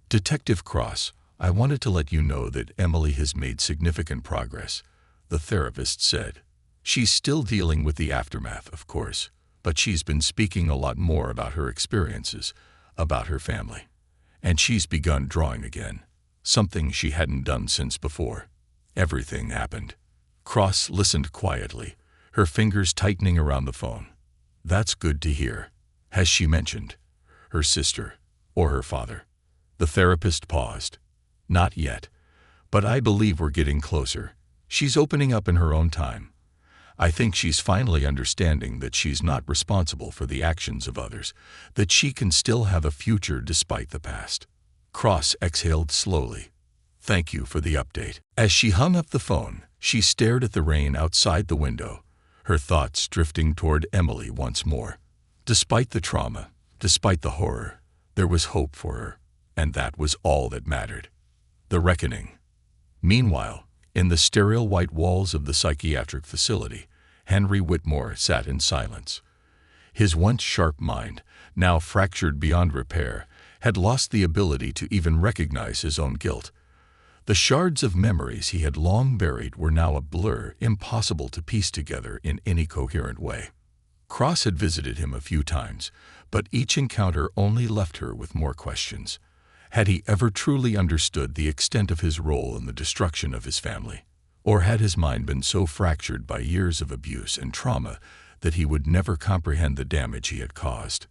"Detective Cross, I wanted to let you know that Emily has made significant progress," the therapist said. "She's still dealing with the aftermath, of course, but she's been speaking a lot more about her experiences, about her family. And she's begun drawing again, something she hadn't done since before." Everything happened. Cross listened quietly, her fingers tightening around the phone. "That's good to hear. Has she mentioned her sister or her father?" The therapist paused. "Not yet, but I believe we're getting closer. She's opening up in her own time. I think she's finally understanding that she's not responsible for the actions of others, that she can still have a future despite the past." Cross exhaled slowly. "Thank you for the update." As she hung up the phone, she stared at the rain outside the window, her thoughts drifting toward Emily once more. Despite the trauma, despite the horror, there was hope for her, and that was all that mattered. The reckoning. Meanwhile, in the sterile white walls of the psychiatric facility, Henry Whitmore sat in silence. His once sharp mind, now fractured beyond repair, had lost the ability to even recognize his own guilt. The shards of memories he had long buried were now a blur, impossible to piece together in any coherent way. Cross had visited him a few times, but each encounter only left her with more questions. Had he ever truly understood the extent of his role in the destruction of his family? Or had his mind been so fractured by years of abuse and trauma that he would never comprehend the damage he had caused?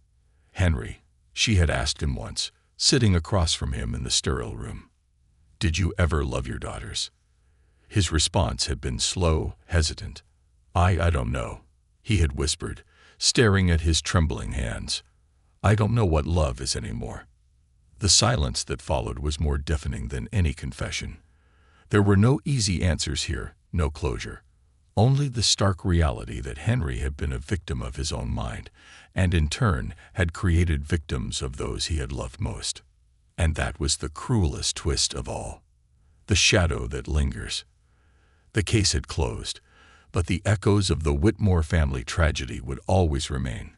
"Henry," she had asked him once, sitting across from him in the sterile room, "did you ever love your daughters?" His response had been slow, hesitant. I don't know," he had whispered, staring at his trembling hands. "I don't know what love is anymore." The silence that followed was more deafening than any confession. There were no easy answers here, no closure. Only the stark reality that Henry had been a victim of his own mind, and in turn had created victims of those he had loved most. And that was the cruelest twist of all. The shadow that lingers. The case had closed, but the echoes of the Whitmore family tragedy would always remain.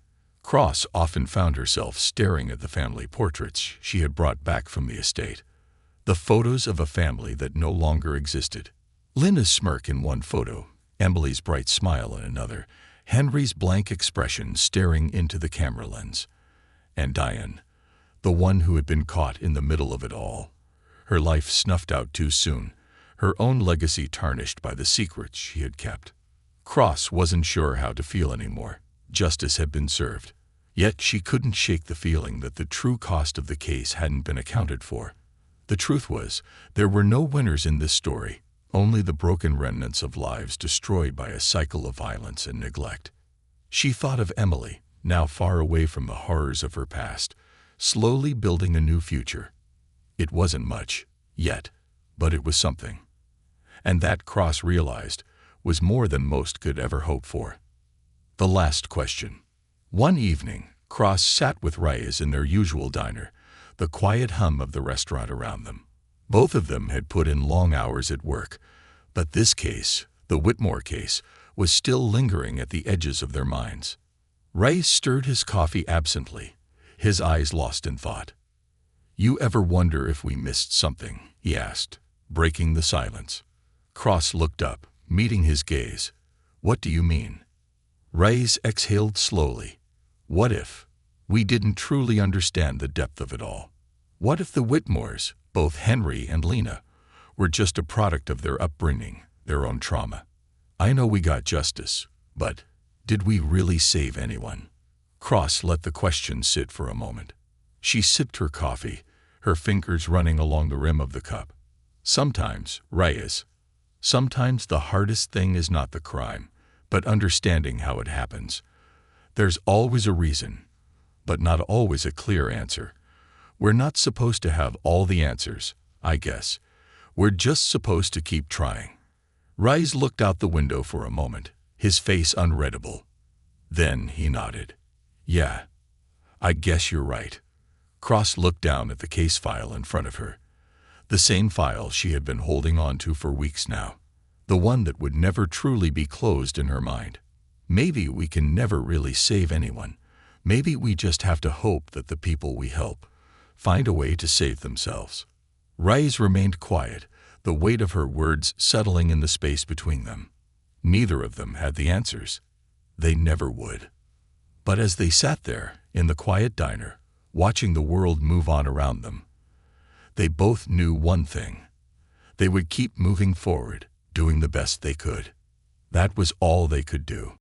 Cross often found herself staring at the family portraits she had brought back from the estate, the photos of a family that no longer existed. Linda's smirk in one photo, Emily's bright smile in another, Henry's blank expression staring into the camera lens. And Diane, the one who had been caught in the middle of it all, her life snuffed out too soon, her own legacy tarnished by the secrets she had kept. Cross wasn't sure how to feel anymore. Justice had been served. Yet she couldn't shake the feeling that the true cost of the case hadn't been accounted for. The truth was, there were no winners in this story, only the broken remnants of lives destroyed by a cycle of violence and neglect. She thought of Emily, now far away from the horrors of her past, slowly building a new future. It wasn't much, yet, but it was something. And that, Cross realized, was more than most could ever hope for. The last question. One evening, Cross sat with Rice in their usual diner, the quiet hum of the restaurant around them. Both of them had put in long hours at work, but this case, the Whitmore case, was still lingering at the edges of their minds. Rice stirred his coffee absently, his eyes lost in thought. "You ever wonder if we missed something?" he asked, breaking the silence. Cross looked up, meeting his gaze. "What do you mean?" Reyes exhaled slowly. "What if we didn't truly understand the depth of it all? What if the Whitmores, both Henry and Lena, were just a product of their upbringing, their own trauma? I know we got justice, but did we really save anyone?" Cross let the question sit for a moment. She sipped her coffee, her fingers running along the rim of the cup. "Sometimes, Reyes, sometimes the hardest thing is not the crime, but understanding how it happens. There's always a reason, but not always a clear answer. We're not supposed to have all the answers, I guess. We're just supposed to keep trying." Reyes looked out the window for a moment, his face unreadable. Then he nodded. "Yeah, I guess you're right." Cross looked down at the case file in front of her. The same file she had been holding on to for weeks now. The one that would never truly be closed in her mind. Maybe we can never really save anyone. Maybe we just have to hope that the people we help find a way to save themselves. Reyes remained quiet, the weight of her words settling in the space between them. Neither of them had the answers. They never would. But as they sat there, in the quiet diner, watching the world move on around them, they both knew one thing. They would keep moving forward, doing the best they could. That was all they could do.